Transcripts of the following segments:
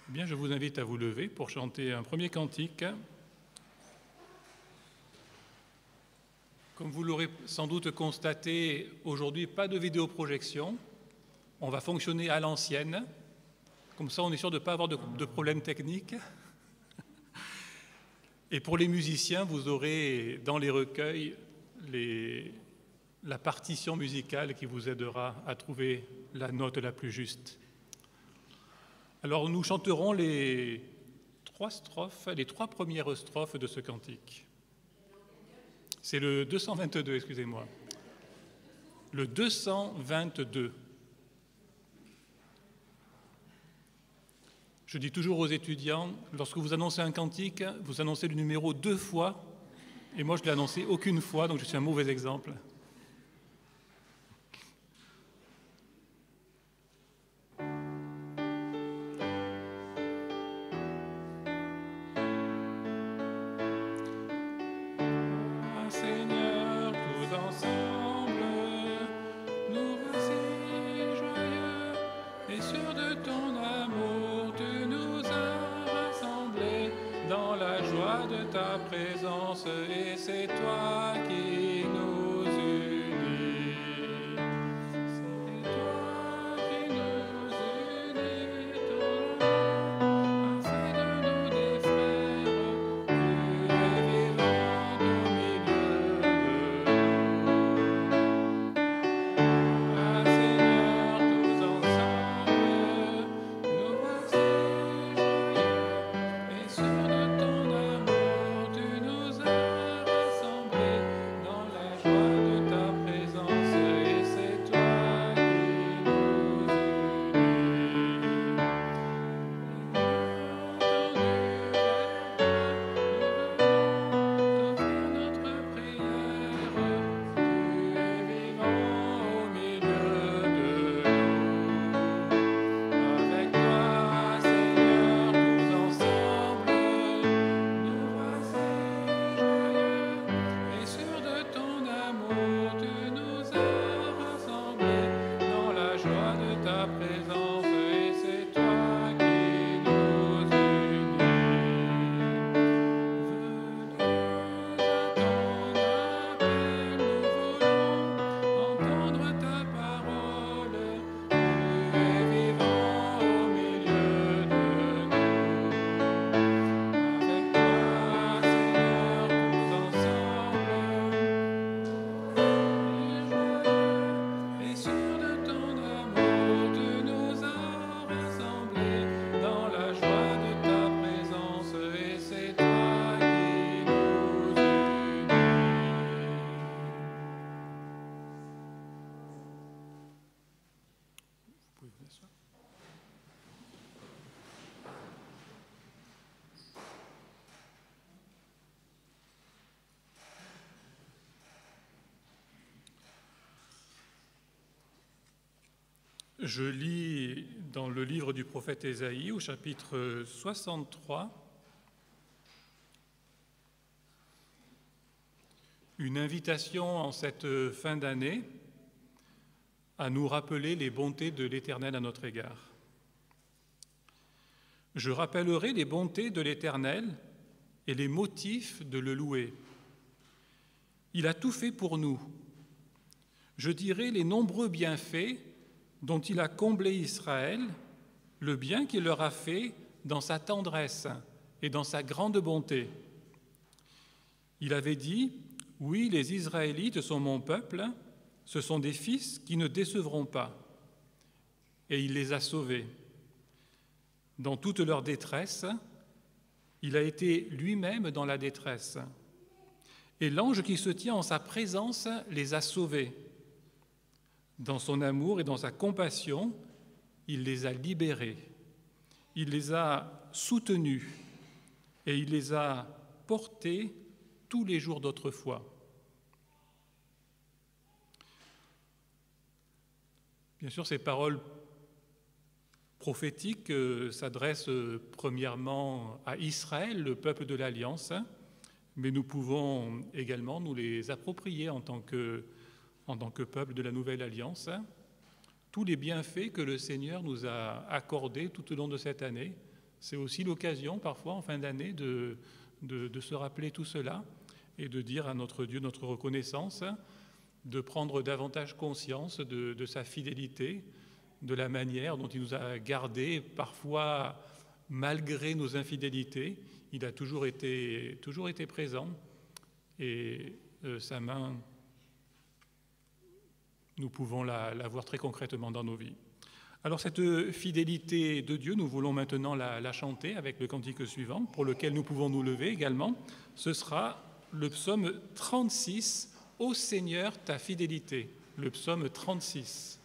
Eh bien, je vous invite à vous lever pour chanter un premier cantique. Comme vous l'aurez sans doute constaté, aujourd'hui, pas de vidéoprojection. On va fonctionner à l'ancienne. Comme ça, on est sûr de ne pas avoir de problèmes techniques. Et pour les musiciens, vous aurez dans les recueils la partition musicale qui vous aidera à trouver la note la plus juste. Alors nous chanterons les trois premières strophes de ce cantique. C'est le 222, excusez-moi. Le 222. Je dis toujours aux étudiants, lorsque vous annoncez un cantique, vous annoncez le numéro 2 fois, et moi je ne l'ai annoncé aucune fois, donc je suis un mauvais exemple. Seigneur, tous ensemble, nous voici joyeux et sûrs de ton amour, tu nous as rassemblés dans la joie de ta présence, et c'est toi qui nous unis. C'est toi qui nous unis, ton amour a fait de nous des frères, tu es vivant au milieu de nous. Ah Seigneur, tous ensemble, nous voici joyeux et sûrs de ton amour, tu nous as rassemblés dans la joie de ta présence, et c'est toi qui nous unis. T'offrir notre prière, tu es vivant au milieu de nous. Avec toi, Seigneur, tous ensemble, nous voici joyeux et sûrs de ton amour, tu nous as rassemblés dans la joie de ta présence, et c'est toi qui nous unis. Venus à ton appel, nous voulons entendre ta parole, tu es vivant au milieu de nous. Avec toi, Seigneur, tous ensemble, et sûrs de ton amour, tu nous as rassemblés dans la joie de ta présence, et c'est toi qui nous unis. Vous pouvez vous asseoir. Je lis dans le livre du prophète Ésaïe au chapitre 63 une invitation en cette fin d'année à nous rappeler les bontés de l'Éternel à notre égard. Je rappellerai les bontés de l'Éternel et les motifs de le louer. Il a tout fait pour nous. Je dirai les nombreux bienfaits dont il a comblé Israël, le bien qu'il leur a fait dans sa tendresse et dans sa grande bonté. Il avait dit, « Oui, les Israélites sont mon peuple, ce sont des fils qui ne décevront pas. » Et il les a sauvés. Dans toute leur détresse, il a été lui-même dans la détresse. Et l'ange qui se tient en sa présence les a sauvés. Dans son amour et dans sa compassion, il les a libérés. Il les a soutenus et il les a portés tous les jours d'autrefois. Bien sûr, ces paroles prophétiques s'adressent premièrement à Israël, le peuple de l'Alliance, mais nous pouvons également nous les approprier en tant que peuple de la Nouvelle Alliance. Tous les bienfaits que le Seigneur nous a accordés tout au long de cette année C'est aussi l'occasion, parfois, en fin d'année, de se rappeler tout cela et de dire à notre Dieu notre reconnaissance, de prendre davantage conscience de sa fidélité, de la manière dont il nous a gardés, parfois malgré nos infidélités. Il a toujours été présent et sa main, nous pouvons la voir très concrètement dans nos vies. Alors cette fidélité de Dieu, nous voulons maintenant la chanter avec le cantique suivant, pour lequel nous pouvons nous lever également. Ce sera le psaume 36, « Ô Seigneur, ta fidélité », le psaume 36.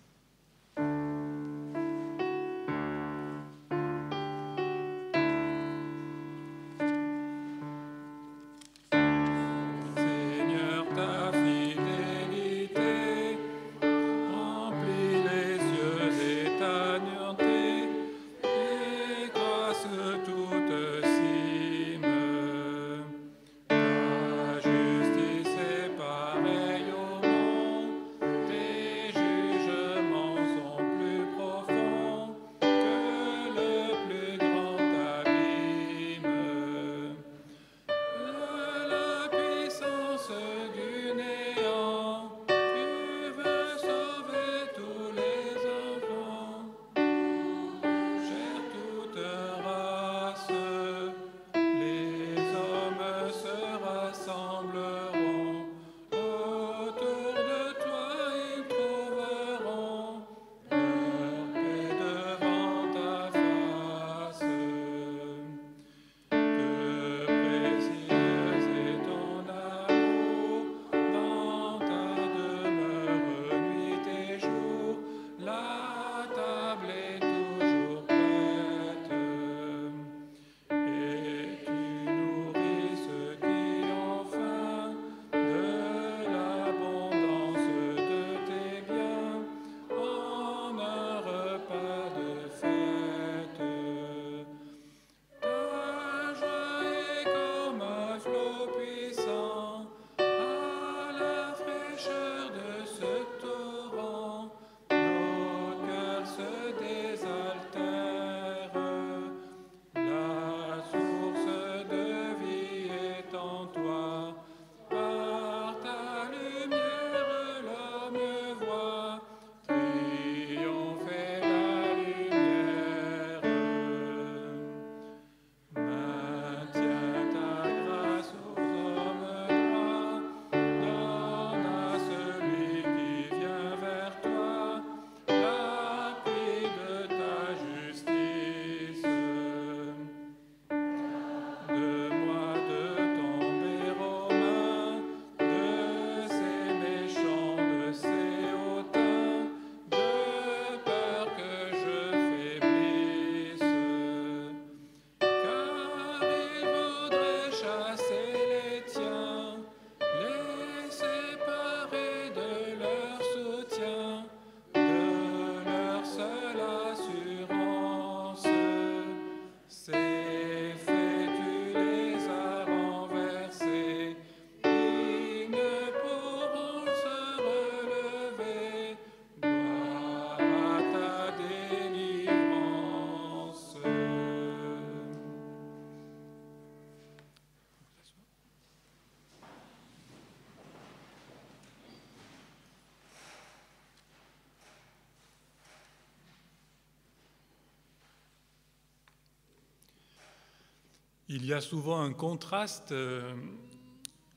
Il y a souvent un contraste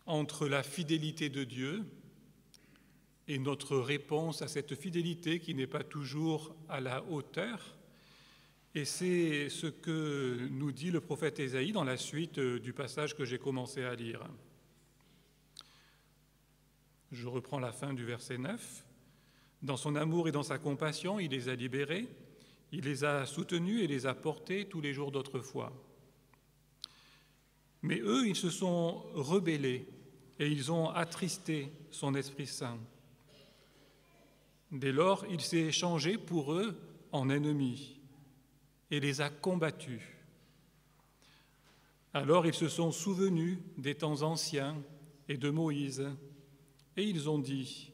entre la fidélité de Dieu et notre réponse à cette fidélité qui n'est pas toujours à la hauteur. Et c'est ce que nous dit le prophète Ésaïe dans la suite du passage que j'ai commencé à lire. Je reprends la fin du verset 9. « Dans son amour et dans sa compassion, il les a libérés, il les a soutenus et les a portés tous les jours d'autrefois. Mais eux, ils se sont rebellés et ils ont attristé son Esprit Saint. Dès lors, il s'est changé pour eux en ennemis et les a combattus. Alors ils se sont souvenus des temps anciens et de Moïse, et ils ont dit :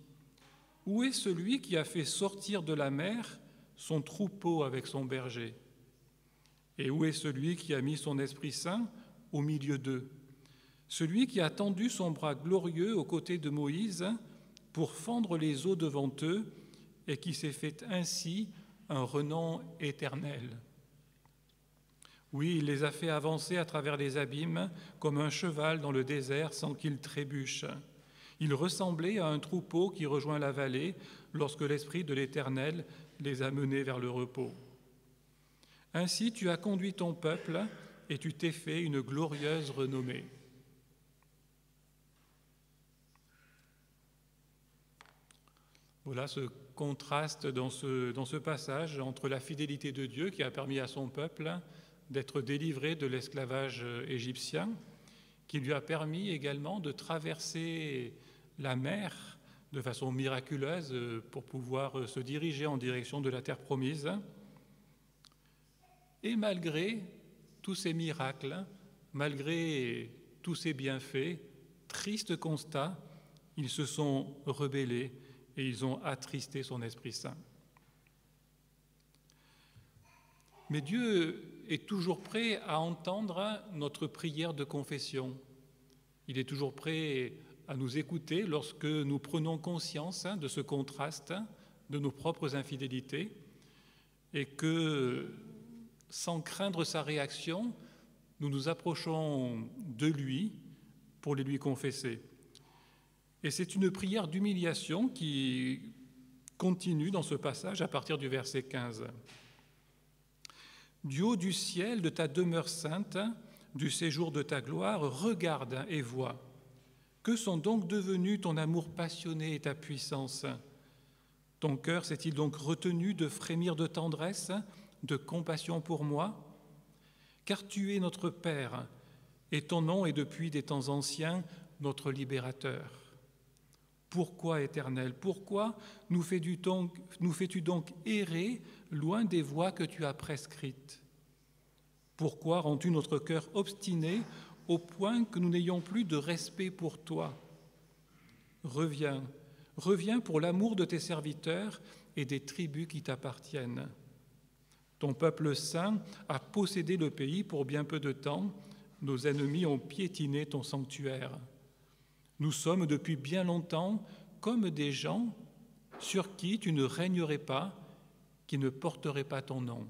où est celui qui a fait sortir de la mer son troupeau avec son berger, Et où est celui qui a mis son Esprit Saint au milieu d'eux? Celui qui a tendu son bras glorieux aux côtés de Moïse pour fendre les eaux devant eux et qui s'est fait ainsi un renom éternel. Oui, il les a fait avancer à travers les abîmes comme un cheval dans le désert sans qu'il trébuche. Il ressemblait à un troupeau qui rejoint la vallée lorsque l'Esprit de l'Éternel les a menés vers le repos. Ainsi tu as conduit ton peuple et tu t'es fait une glorieuse renommée. Voilà ce contraste dans ce passage entre la fidélité de Dieu qui a permis à son peuple d'être délivré de l'esclavage égyptien, qui lui a permis également de traverser la mer de façon miraculeuse pour pouvoir se diriger en direction de la terre promise. Et malgré tous ces miracles, malgré tous ces bienfaits, triste constat, ils se sont rebellés et ils ont attristé son Esprit Saint. Mais Dieu est toujours prêt à entendre notre prière de confession. Il est toujours prêt à nous écouter lorsque nous prenons conscience de ce contraste, de nos propres infidélités, et que, sans craindre sa réaction, nous nous approchons de lui pour les lui confesser. Et c'est une prière d'humiliation qui continue dans ce passage à partir du verset 15. Du haut du ciel, de ta demeure sainte, du séjour de ta gloire, regarde et vois. Que sont donc devenus ton amour passionné et ta puissance? Ton cœur s'est-il donc retenu de frémir de tendresse, de compassion pour moi? Car tu es notre Père, et ton nom est depuis des temps anciens notre libérateur. Pourquoi, Éternel, pourquoi nous fais-tu donc errer loin des voies que tu as prescrites? Pourquoi rends-tu notre cœur obstiné au point que nous n'ayons plus de respect pour toi? Reviens pour l'amour de tes serviteurs et des tribus qui t'appartiennent. Ton peuple saint a possédé le pays pour bien peu de temps. Nos ennemis ont piétiné ton sanctuaire. Nous sommes depuis bien longtemps comme des gens sur qui tu ne régnerais pas, qui ne porteraient pas ton nom.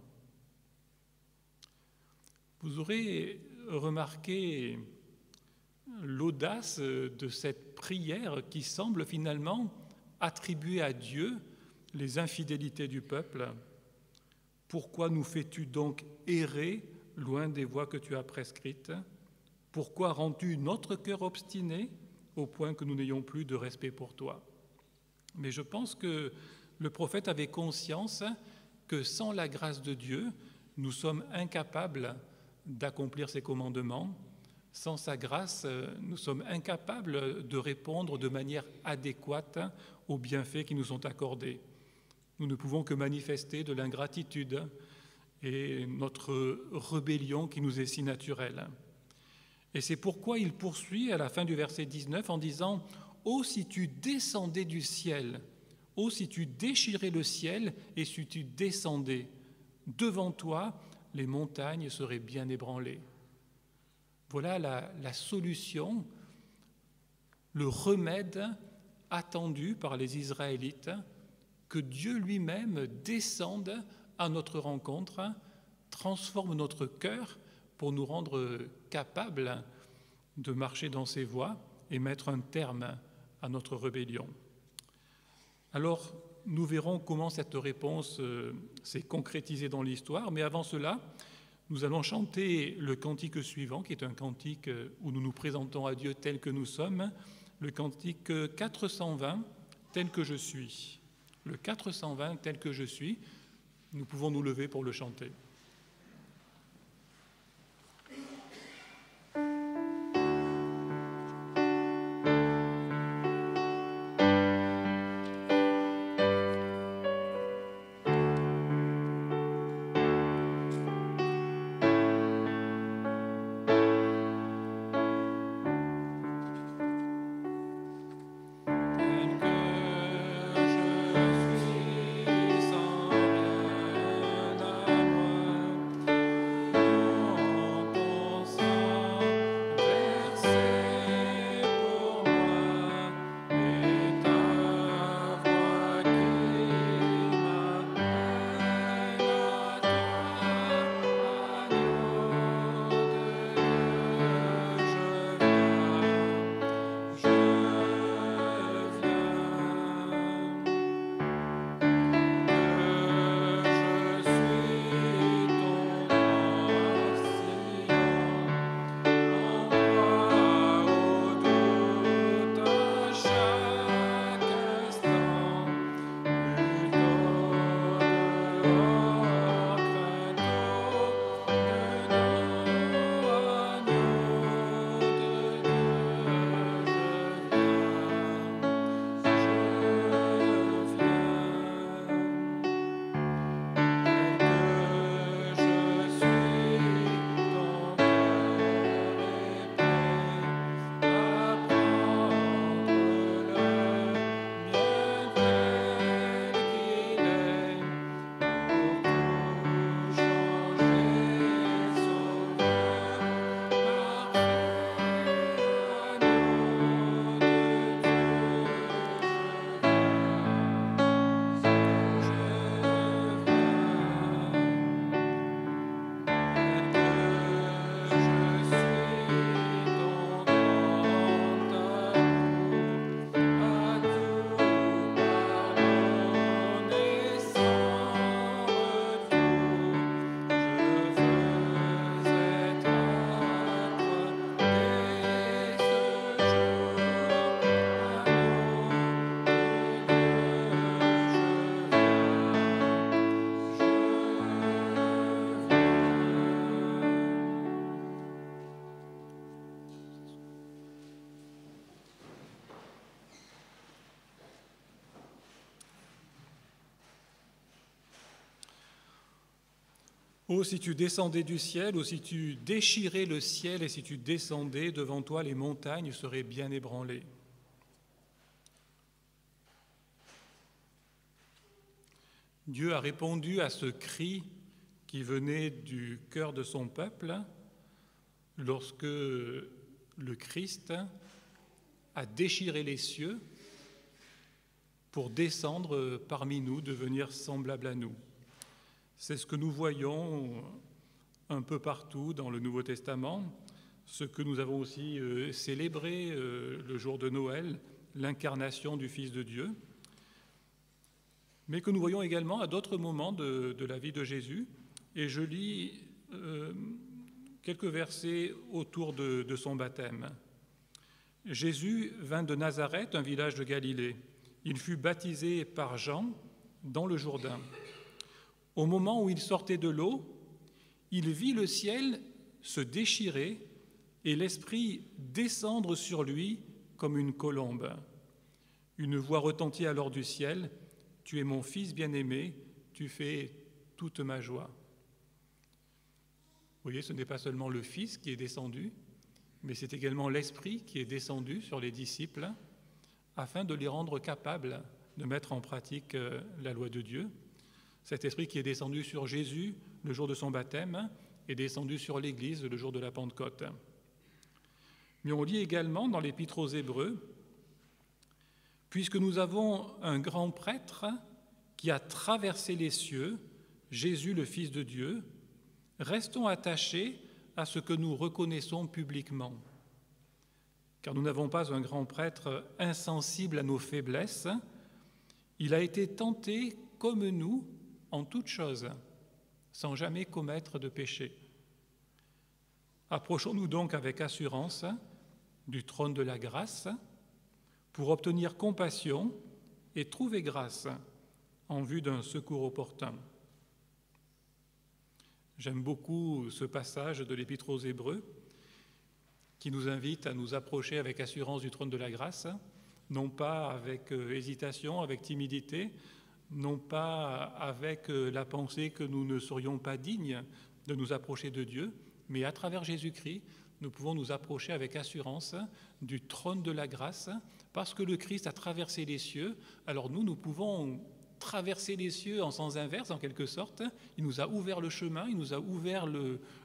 Vous aurez remarqué l'audace de cette prière qui semble finalement attribuer à Dieu les infidélités du peuple. Pourquoi nous fais-tu donc errer loin des voies que tu as prescrites? Pourquoi rends-tu notre cœur obstiné au point que nous n'ayons plus de respect pour toi? Mais je pense que le prophète avait conscience que sans la grâce de Dieu, nous sommes incapables d'accomplir ses commandements. Sans sa grâce, nous sommes incapables de répondre de manière adéquate aux bienfaits qui nous sont accordés. Nous ne pouvons que manifester de l'ingratitude et notre rébellion qui nous est si naturelle. Et c'est pourquoi il poursuit à la fin du verset 19 en disant « Oh, si tu descendais du ciel, oh, si tu déchirais le ciel et si tu descendais, devant toi, les montagnes seraient bien ébranlées. » Voilà la solution, le remède attendu par les Israélites, que Dieu lui-même descende à notre rencontre, transforme notre cœur pour nous rendre capables de marcher dans ses voies et mettre un terme à notre rébellion. Alors, nous verrons comment cette réponse s'est concrétisée dans l'histoire, mais avant cela, nous allons chanter le cantique suivant, qui est un cantique où nous nous présentons à Dieu tel que nous sommes, le cantique 420, tel que je suis. Le 420, tel que je suis, nous pouvons nous lever pour le chanter. Oh, si tu descendais du ciel, ou si tu déchirais le ciel, et si tu descendais, devant toi les montagnes seraient bien ébranlées. Dieu a répondu à ce cri qui venait du cœur de son peuple lorsque le Christ a déchiré les cieux pour descendre parmi nous, devenir semblable à nous. C'est ce que nous voyons un peu partout dans le Nouveau Testament, ce que nous avons aussi célébré le jour de Noël, l'incarnation du Fils de Dieu, mais que nous voyons également à d'autres moments de la vie de Jésus. Et je lis quelques versets autour de son baptême. Jésus vint de Nazareth, un village de Galilée. Il fut baptisé par Jean dans le Jourdain. Au moment où il sortait de l'eau, il vit le ciel se déchirer et l'Esprit descendre sur lui comme une colombe. Une voix retentit alors du ciel, « Tu es mon Fils bien-aimé, tu fais toute ma joie. » Vous voyez, ce n'est pas seulement le Fils qui est descendu, mais c'est également l'Esprit qui est descendu sur les disciples afin de les rendre capables de mettre en pratique la loi de Dieu. Cet Esprit qui est descendu sur Jésus le jour de son baptême est descendu sur l'Église le jour de la Pentecôte. Mais on lit également dans l'Épître aux Hébreux, « Puisque nous avons un grand prêtre qui a traversé les cieux, Jésus le Fils de Dieu, restons attachés à ce que nous reconnaissons publiquement. Car nous n'avons pas un grand prêtre insensible à nos faiblesses, il a été tenté comme nous en toutes choses, sans jamais commettre de péché. Approchons-nous donc avec assurance du trône de la grâce pour obtenir compassion et trouver grâce en vue d'un secours opportun. » J'aime beaucoup ce passage de l'Épître aux Hébreux qui nous invite à nous approcher avec assurance du trône de la grâce, non pas avec hésitation, avec timidité, non pas avec la pensée que nous ne serions pas dignes de nous approcher de Dieu, mais à travers Jésus-Christ, nous pouvons nous approcher avec assurance du trône de la grâce, parce que le Christ a traversé les cieux, alors nous pouvons traverser les cieux en sens inverse, en quelque sorte. Il nous a ouvert le chemin, il nous a ouvert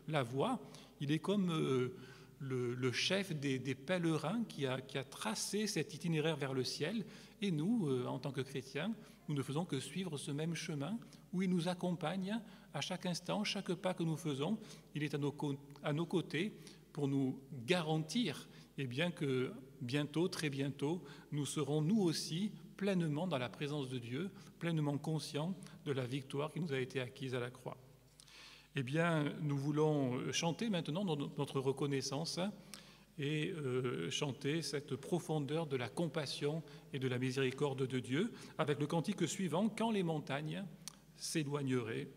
la voie. Il est comme le chef des pèlerins qui a tracé cet itinéraire vers le ciel. Et nous, en tant que chrétiens, nous ne faisons que suivre ce même chemin où il nous accompagne à chaque instant, chaque pas que nous faisons. Il est à nos côtés pour nous garantir bien que bientôt, très bientôt, nous serons nous aussi pleinement dans la présence de Dieu, pleinement conscients de la victoire qui nous a été acquise à la croix. Eh bien, nous voulons chanter maintenant notre reconnaissance et chanter cette profondeur de la compassion et de la miséricorde de Dieu avec le cantique suivant, « Quand les montagnes s'éloigneraient ».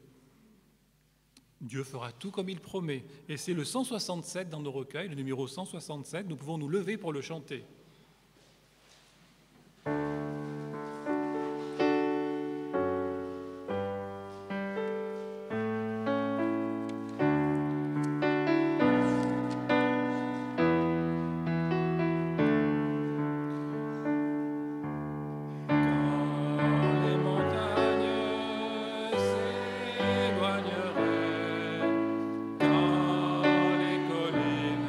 Dieu fera tout comme il promet. Et c'est le 167 dans nos recueils, le numéro 167. Nous pouvons nous lever pour le chanter. Quand les collines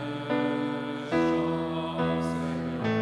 chancellent,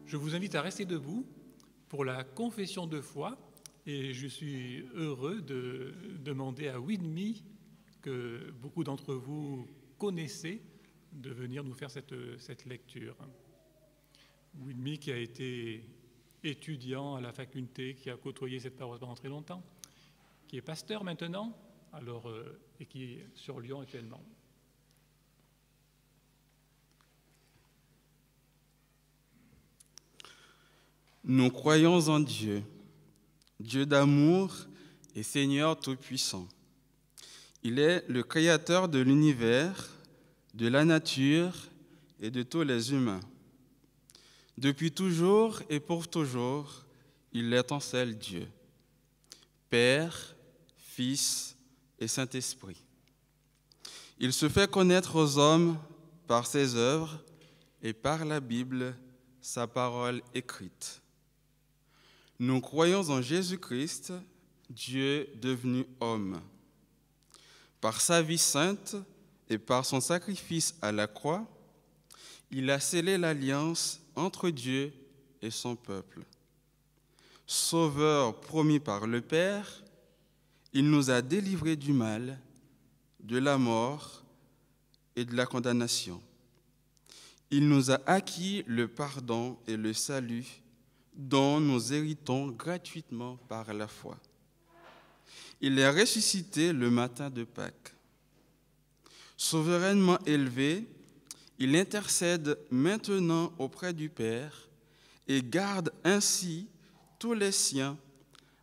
Je vous invite à rester debout pour la confession de foi et je suis heureux de demander à Winmi, que beaucoup d'entre vous connaissez, de venir nous faire cette lecture. Winmi qui a été étudiant à la faculté, qui a côtoyé cette paroisse pendant très longtemps, qui est pasteur maintenant, et qui est sur Lyon actuellement. Nous croyons en Dieu, Dieu d'amour et Seigneur Tout-Puissant. Il est le Créateur de l'univers, de la nature et de tous les humains. Depuis toujours et pour toujours, il est un seul Dieu, Père, Fils et Saint-Esprit. Il se fait connaître aux hommes par ses œuvres et par la Bible, sa parole écrite. Nous croyons en Jésus-Christ, Dieu devenu homme. Par sa vie sainte et par son sacrifice à la croix, il a scellé l'alliance entre Dieu et son peuple. Sauveur promis par le Père, il nous a délivrés du mal, de la mort et de la condamnation. Il nous a acquis le pardon et le salut dont nous héritons gratuitement par la foi. Il est ressuscité le matin de Pâques. Souverainement élevé, il intercède maintenant auprès du Père et garde ainsi tous les siens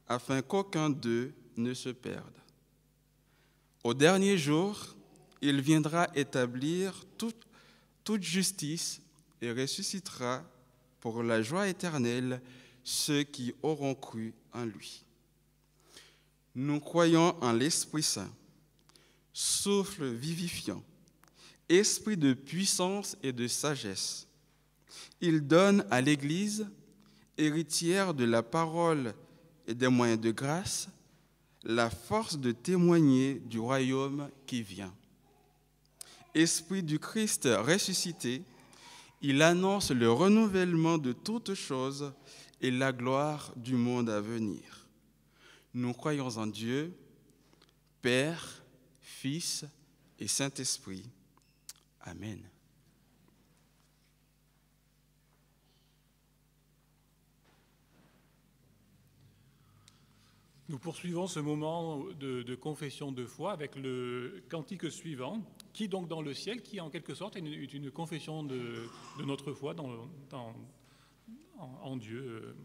afin qu'aucun d'eux ne se perde. Au dernier jour, il viendra établir toute justice et ressuscitera pour la joie éternelle ceux qui auront cru en lui. Nous croyons en l'Esprit Saint, souffle vivifiant, esprit de puissance et de sagesse. Il donne à l'Église, héritière de la parole et des moyens de grâce, la force de témoigner du royaume qui vient. Esprit du Christ ressuscité, il annonce le renouvellement de toutes choses et la gloire du monde à venir. Nous croyons en Dieu, Père, Fils et Saint-Esprit. Amen. Nous poursuivons ce moment de confession de foi avec le cantique suivant, qui donc dans le ciel, qui en quelque sorte est une confession de notre foi en Dieu,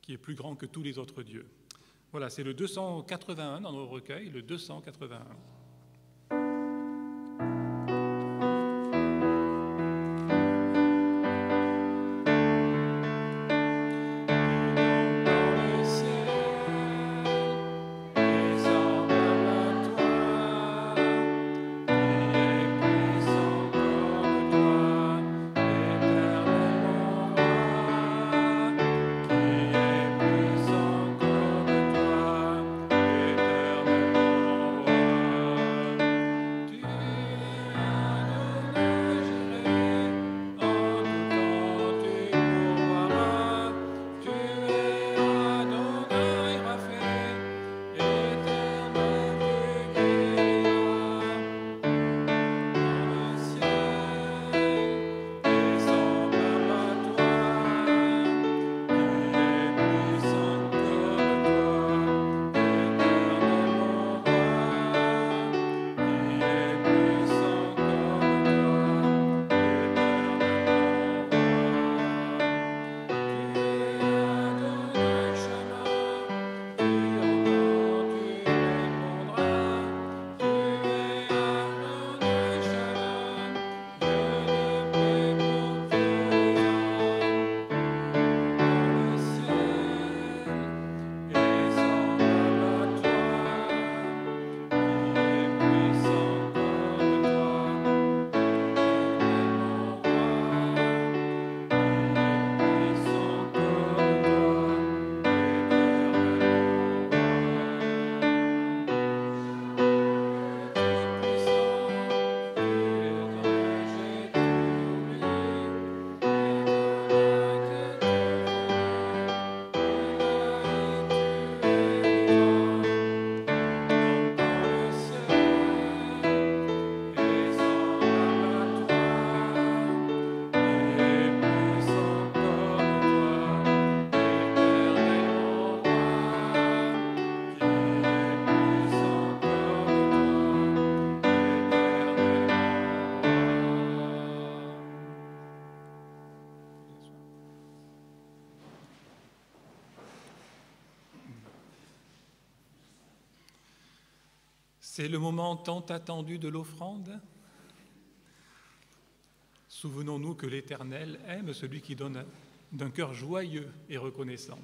qui est plus grand que tous les autres dieux. Voilà, c'est le 281 dans nos recueils, le 281. Éternellement roi, C'est le moment tant attendu de l'offrande. Souvenons-nous que l'Éternel aime celui qui donne d'un cœur joyeux et reconnaissant.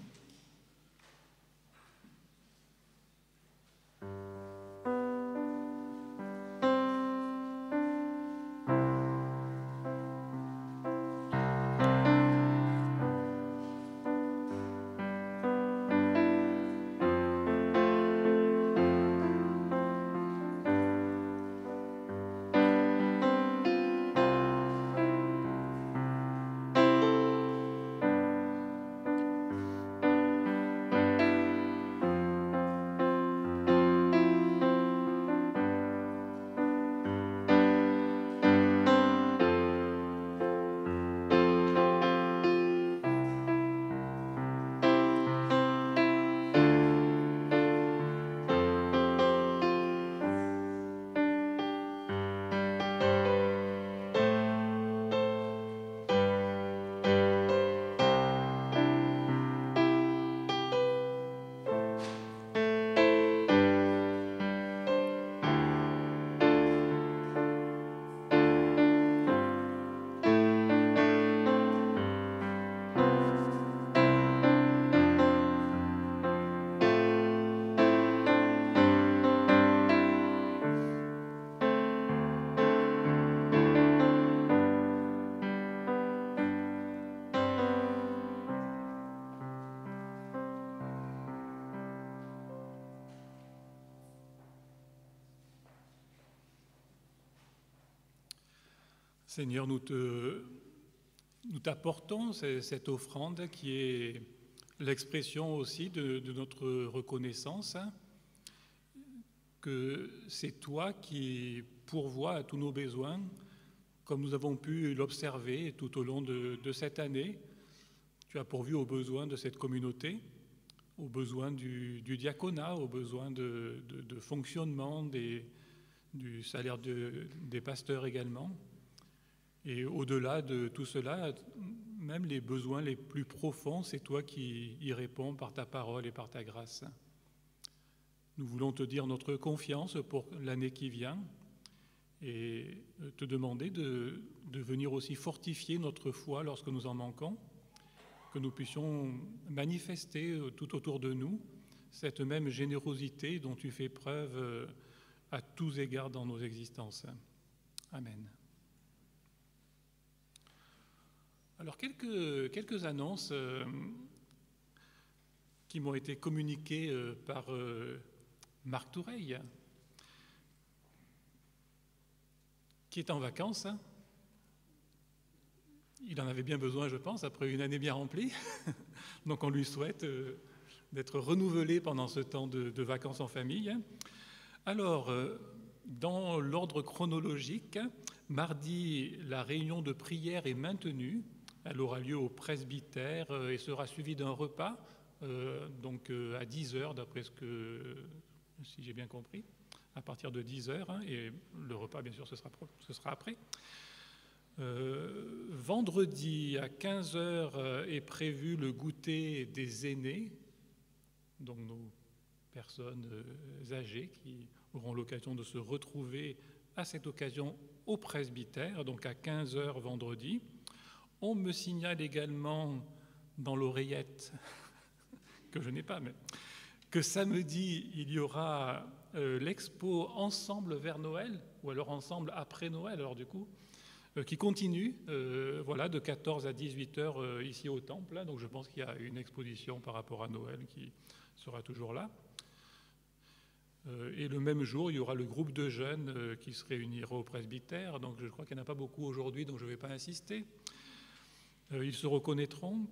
Seigneur, nous t'apportons cette offrande qui est l'expression aussi de notre reconnaissance, que c'est toi qui pourvois à tous nos besoins, comme nous avons pu l'observer tout au long de cette année. Tu as pourvu aux besoins de cette communauté, aux besoins du diaconat, aux besoins de fonctionnement, du salaire des pasteurs également. Et au-delà de tout cela, même les besoins les plus profonds, c'est toi qui y réponds par ta parole et par ta grâce. Nous voulons te dire notre confiance pour l'année qui vient et te demander de venir aussi fortifier notre foi lorsque nous en manquons, que nous puissions manifester tout autour de nous cette même générosité dont tu fais preuve à tous égards dans nos existences. Amen. Alors, quelques annonces qui m'ont été communiquées par Marc Toureille, qui est en vacances. Il en avait bien besoin, je pense, après une année bien remplie. Donc, on lui souhaite d'être renouvelé pendant ce temps de vacances en famille. Alors, dans l'ordre chronologique, mardi, la réunion de prière est maintenue. Elle aura lieu au presbytère et sera suivie d'un repas, donc à 10h, d'après si j'ai bien compris, à partir de 10h, hein, et le repas, bien sûr, ce sera après. Vendredi, à 15h, est prévu le goûter des aînés, donc nos personnes âgées qui auront l'occasion de se retrouver à cette occasion au presbytère, donc à 15h vendredi. On me signale également dans l'oreillette, que je n'ai pas, mais que samedi, il y aura l'expo Ensemble vers Noël, ou alors Ensemble après Noël, alors du coup, qui continue, voilà, de 14 à 18h ici au Temple. Hein, donc je pense qu'il y a une exposition par rapport à Noël qui sera toujours là. Et le même jour, il y aura le groupe de jeunes qui se réunira au presbytère. Donc je crois qu'il n'y en a pas beaucoup aujourd'hui, donc je ne vais pas insister. Ils se reconnaîtront.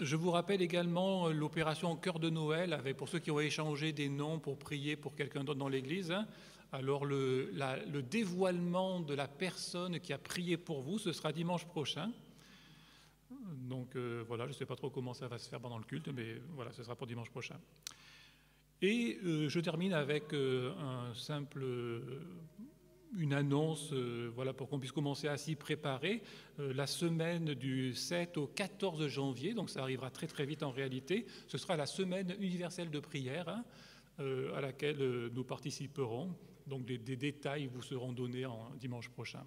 Je vous rappelle également l'opération Cœur de Noël, avec, pour ceux qui ont échangé des noms pour prier pour quelqu'un d'autre dans l'Église. Hein. Alors le dévoilement de la personne qui a prié pour vous, ce sera dimanche prochain. Donc voilà, je ne sais pas trop comment ça va se faire pendant le culte, mais voilà, ce sera pour dimanche prochain. Et je termine avec une annonce, voilà, pour qu'on puisse commencer à s'y préparer. La semaine du 7 au 14 janvier, donc ça arrivera très très vite en réalité, ce sera la semaine universelle de prière, hein, à laquelle nous participerons Donc des détails vous seront donnés dimanche prochain.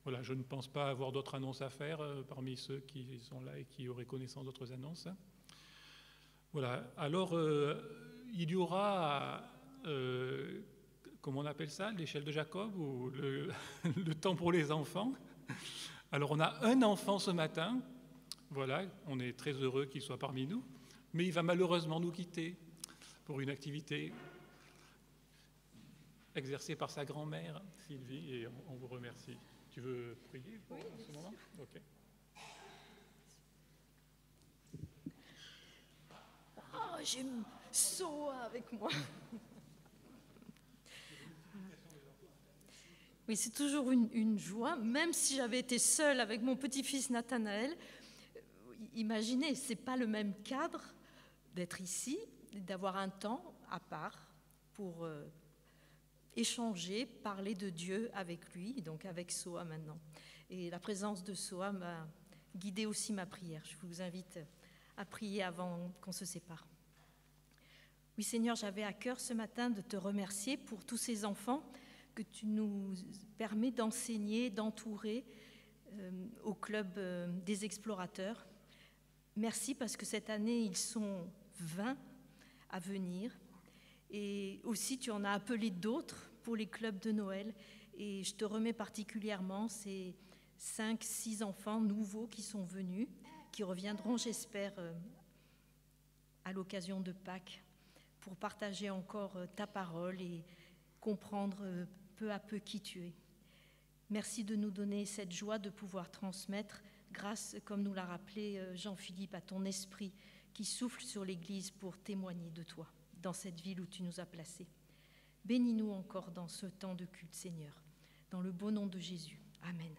Voilà, je ne pense pas avoir d'autres annonces à faire parmi ceux qui sont là et qui auraient connaissance d'autres annonces. Voilà, alors il y aura, comment on appelle ça, l'échelle de Jacob ou le temps pour les enfants. Alors on a un enfant ce matin, voilà, on est très heureux qu'il soit parmi nous, mais il va malheureusement nous quitter pour une activité exercée par sa grand-mère, Sylvie, et on vous remercie. Tu veux prier pour ce moment? Ok. Oh, j'ai Soa avec moi. Oui, c'est toujours une joie, même si j'avais été seule avec mon petit-fils Nathanaël. Imaginez, ce n'est pas le même cadre d'être ici, d'avoir un temps à part pour échanger, parler de Dieu avec lui, donc avec Soa maintenant. Et la présence de Soa m'a guidé aussi ma prière. Je vous invite à prier avant qu'on se sépare. Oui, Seigneur, j'avais à cœur ce matin de te remercier pour tous ces enfants que tu nous permets d'enseigner, d'entourer au club des explorateurs. Merci parce que cette année, ils sont 20 à venir. Et aussi, tu en as appelé d'autres pour les clubs de Noël. Et je te remets particulièrement ces 5-6 enfants nouveaux qui sont venus, qui reviendront, j'espère, à l'occasion de Pâques, pour partager encore ta parole et comprendre peu à peu qui tu es. Merci de nous donner cette joie de pouvoir transmettre, grâce, comme nous l'a rappelé Jean-Philippe, à ton esprit qui souffle sur l'Église pour témoigner de toi dans cette ville où tu nous as placés. Bénis-nous encore dans ce temps de culte, Seigneur, dans le beau nom de Jésus. Amen.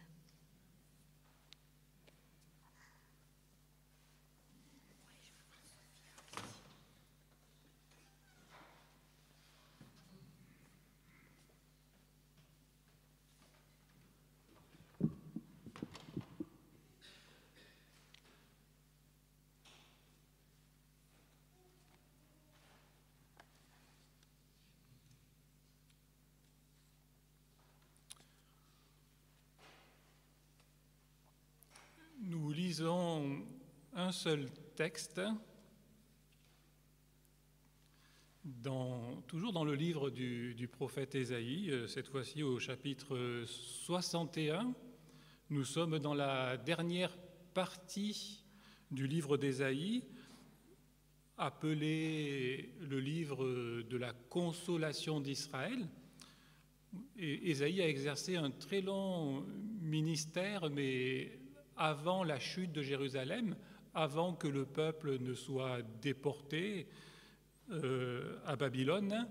Nous lisons un seul texte, toujours dans le livre du prophète Ésaïe, cette fois-ci au chapitre 61. Nous sommes dans la dernière partie du livre d'Ésaïe, appelé le livre de la consolation d'Israël. Et Ésaïe a exercé un très long ministère, mais avant la chute de Jérusalem, avant que le peuple ne soit déporté à Babylone,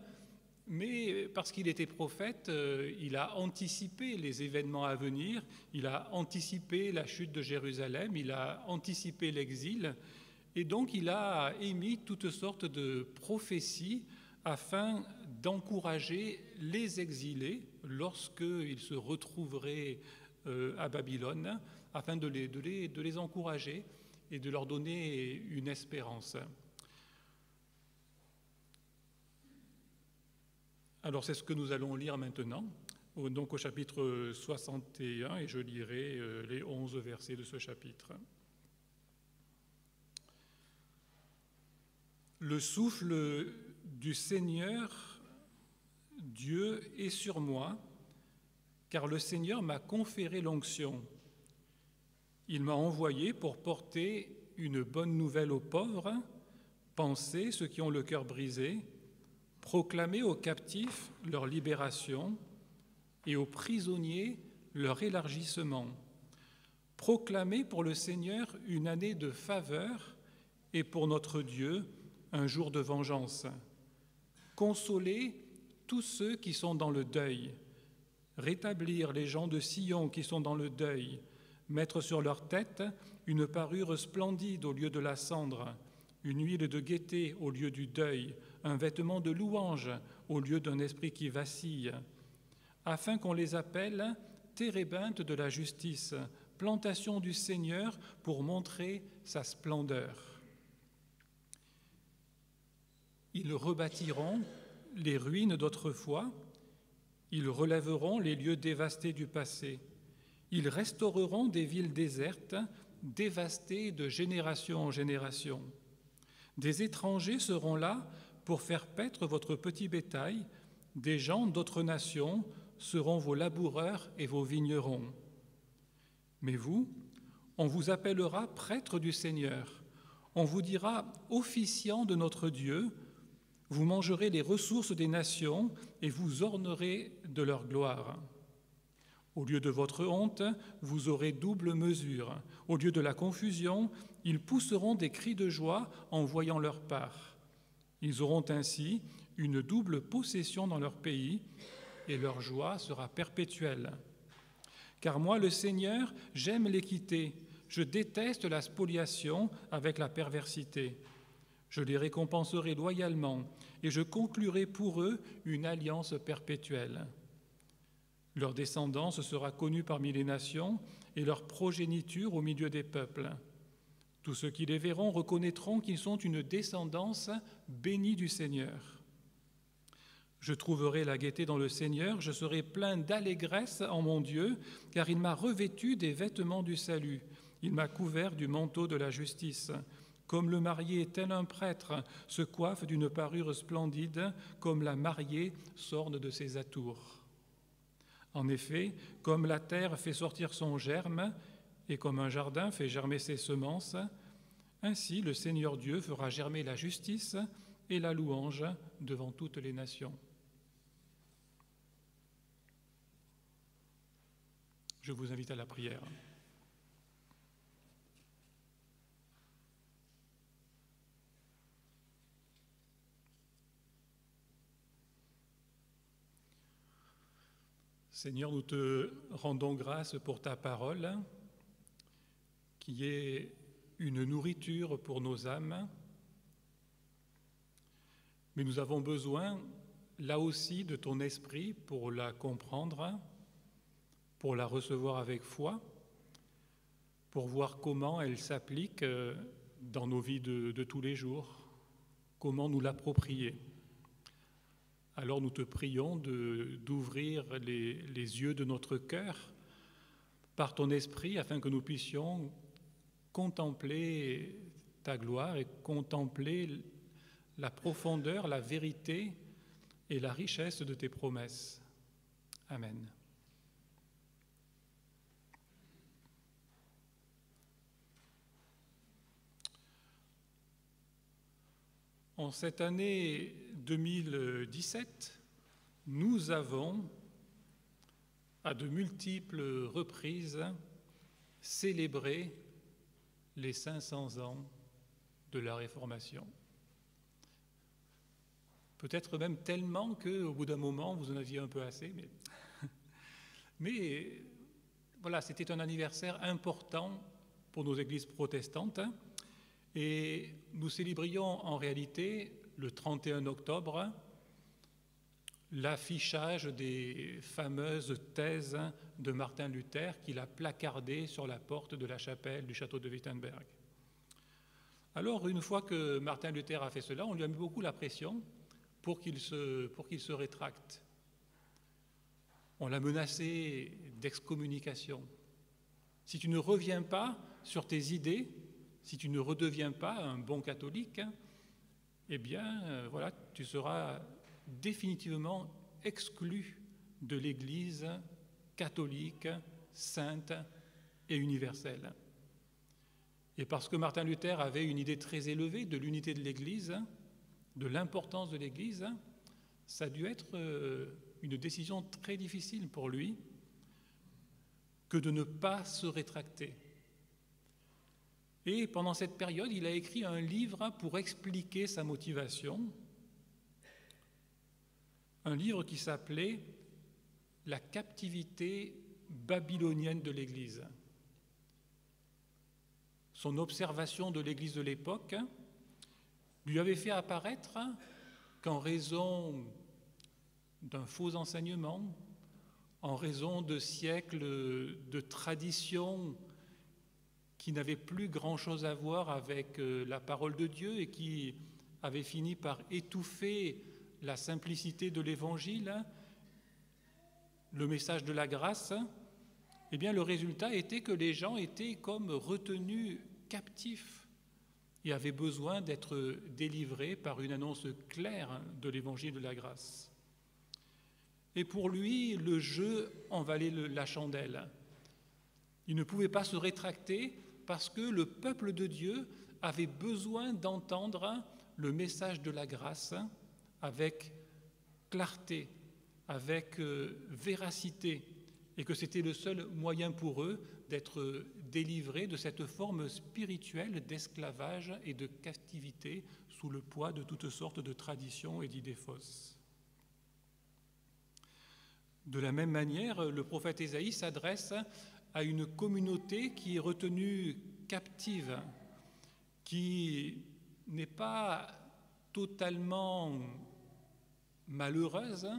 mais parce qu'il était prophète, il a anticipé les événements à venir, il a anticipé la chute de Jérusalem, il a anticipé l'exil, et donc il a émis toutes sortes de prophéties afin d'encourager les exilés lorsqu'ils se retrouveraient à Babylone, afin de les encourager et de leur donner une espérance. Alors c'est ce que nous allons lire maintenant, donc au chapitre 61, et je lirai les 11 versets de ce chapitre. Le souffle du Seigneur, Dieu, est sur moi, car le Seigneur m'a conféré l'onction. Il m'a envoyé pour porter une bonne nouvelle aux pauvres, panser ceux qui ont le cœur brisé, proclamer aux captifs leur libération et aux prisonniers leur élargissement, proclamer pour le Seigneur une année de faveur et pour notre Dieu un jour de vengeance, consoler tous ceux qui sont dans le deuil, rétablir les gens de Sion qui sont dans le deuil, mettre sur leur tête une parure splendide au lieu de la cendre, une huile de gaieté au lieu du deuil, un vêtement de louange au lieu d'un esprit qui vacille, afin qu'on les appelle térébinthe de la justice, plantation du Seigneur pour montrer sa splendeur. Ils rebâtiront les ruines d'autrefois, ils relèveront les lieux dévastés du passé, ils restaureront des villes désertes, dévastées de génération en génération. Des étrangers seront là pour faire paître votre petit bétail, des gens d'autres nations seront vos laboureurs et vos vignerons. Mais vous, on vous appellera prêtre du Seigneur, on vous dira officiant de notre Dieu, vous mangerez les ressources des nations et vous ornerez de leur gloire. Au lieu de votre honte, vous aurez double mesure. Au lieu de la confusion, ils pousseront des cris de joie en voyant leur part. Ils auront ainsi une double possession dans leur pays et leur joie sera perpétuelle. Car moi, le Seigneur, j'aime l'équité, je déteste la spoliation avec la perversité. Je les récompenserai loyalement et je conclurai pour eux une alliance perpétuelle. Leur descendance sera connue parmi les nations et leur progéniture au milieu des peuples. Tous ceux qui les verront reconnaîtront qu'ils sont une descendance bénie du Seigneur. Je trouverai la gaieté dans le Seigneur, je serai plein d'allégresse en mon Dieu, car il m'a revêtu des vêtements du salut, il m'a couvert du manteau de la justice. Comme le marié, tel un prêtre, se coiffe d'une parure splendide, comme la mariée s'orne de ses atours. En effet, comme la terre fait sortir son germe, et comme un jardin fait germer ses semences, ainsi le Seigneur Dieu fera germer la justice et la louange devant toutes les nations. Je vous invite à la prière. Seigneur, nous te rendons grâce pour ta parole, qui est une nourriture pour nos âmes, mais nous avons besoin, là aussi, de ton esprit pour la comprendre, pour la recevoir avec foi, pour voir comment elle s'applique dans nos vies de tous les jours, comment nous l'approprier. Alors nous te prions d'ouvrir les yeux de notre cœur par ton esprit afin que nous puissions contempler ta gloire et contempler la profondeur, la vérité et la richesse de tes promesses. Amen. En cette année 2017, nous avons, à de multiples reprises, célébré les 500 ans de la Réformation. Peut-être même tellement qu'au bout d'un moment, vous en aviez un peu assez, mais voilà, c'était un anniversaire important pour nos églises protestantes. Et nous célébrions en réalité le 31 octobre l'affichage des fameuses thèses de Martin Luther qu'il a placardées sur la porte de la chapelle du château de Wittenberg. Alors, une fois que Martin Luther a fait cela, on lui a mis beaucoup la pression pour qu'il se rétracte. On l'a menacé d'excommunication. Si tu ne reviens pas sur tes idées, si tu ne redeviens pas un bon catholique, eh bien, voilà, tu seras définitivement exclu de l'Église catholique, sainte et universelle. Et parce que Martin Luther avait une idée très élevée de l'unité de l'Église, de l'importance de l'Église, ça a dû être une décision très difficile pour lui que de ne pas se rétracter. Et pendant cette période, il a écrit un livre pour expliquer sa motivation, un livre qui s'appelait « La captivité babylonienne de l'Église ». Son observation de l'Église de l'époque lui avait fait apparaître qu'en raison d'un faux enseignement, en raison de siècles de traditions qui n'avaient plus grand-chose à voir avec la parole de Dieu et qui avaient fini par étouffer la simplicité de l'Évangile, le message de la grâce, eh bien le résultat était que les gens étaient comme retenus captifs et avaient besoin d'être délivrés par une annonce claire de l'Évangile de la grâce. Et pour lui, le jeu en valait la chandelle. Il ne pouvait pas se rétracter parce que le peuple de Dieu avait besoin d'entendre le message de la grâce avec clarté, avec véracité, et que c'était le seul moyen pour eux d'être délivrés de cette forme spirituelle d'esclavage et de captivité sous le poids de toutes sortes de traditions et d'idées fausses. De la même manière, le prophète Ésaïe s'adresse à une communauté qui est retenue captive, qui n'est pas totalement malheureuse,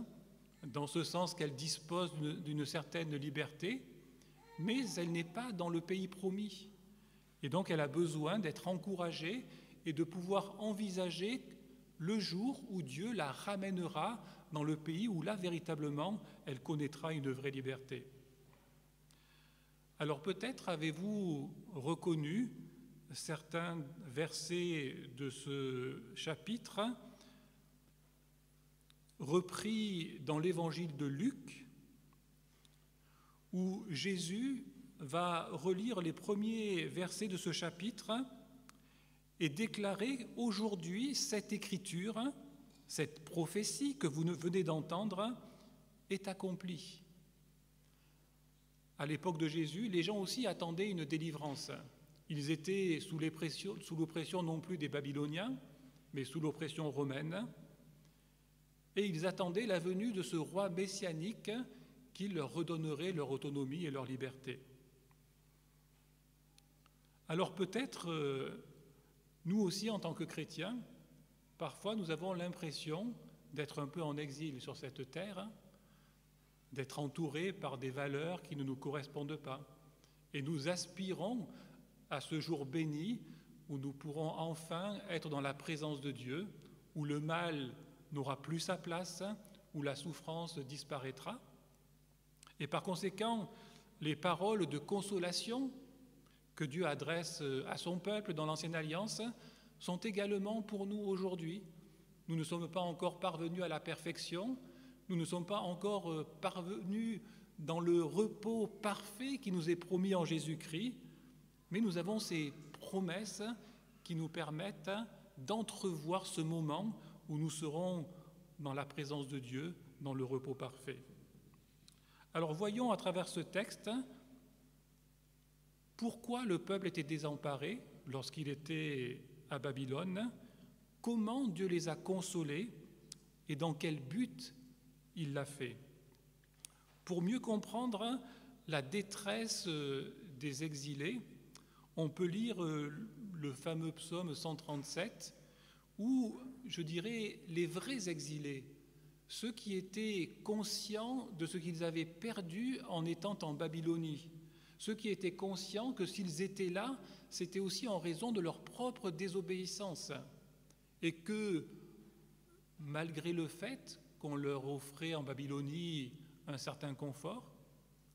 dans ce sens qu'elle dispose d'une certaine liberté, mais elle n'est pas dans le pays promis. Et donc elle a besoin d'être encouragée et de pouvoir envisager le jour où Dieu la ramènera dans le pays où là, véritablement, elle connaîtra une vraie liberté. Alors peut-être avez-vous reconnu certains versets de ce chapitre repris dans l'évangile de Luc, où Jésus va relire les premiers versets de ce chapitre et déclarer « Aujourd'hui, cette écriture, cette prophétie que vous venez d'entendre, est accomplie. » À l'époque de Jésus, les gens aussi attendaient une délivrance. Ils étaient sous l'oppression non plus des Babyloniens, mais sous l'oppression romaine. Et ils attendaient la venue de ce roi messianique qui leur redonnerait leur autonomie et leur liberté. Alors peut-être, nous aussi en tant que chrétiens, parfois nous avons l'impression d'être un peu en exil sur cette terre, d'être entourés par des valeurs qui ne nous correspondent pas. Et nous aspirons à ce jour béni où nous pourrons enfin être dans la présence de Dieu, où le mal n'aura plus sa place, où la souffrance disparaîtra. Et par conséquent, les paroles de consolation que Dieu adresse à son peuple dans l'Ancienne Alliance sont également pour nous aujourd'hui. Nous ne sommes pas encore parvenus à la perfection, nous ne sommes pas encore parvenus dans le repos parfait qui nous est promis en Jésus-Christ, mais nous avons ces promesses qui nous permettent d'entrevoir ce moment où nous serons dans la présence de Dieu, dans le repos parfait. Alors voyons à travers ce texte pourquoi le peuple était désemparé lorsqu'il était à Babylone, comment Dieu les a consolés et dans quel but il l'a fait. Pour mieux comprendre la détresse des exilés, on peut lire le fameux psaume 137 où, je dirais, les vrais exilés, ceux qui étaient conscients de ce qu'ils avaient perdu en étant en Babylonie, ceux qui étaient conscients que s'ils étaient là, c'était aussi en raison de leur propre désobéissance et que, malgré le fait qu'on leur offrait en Babylonie un certain confort,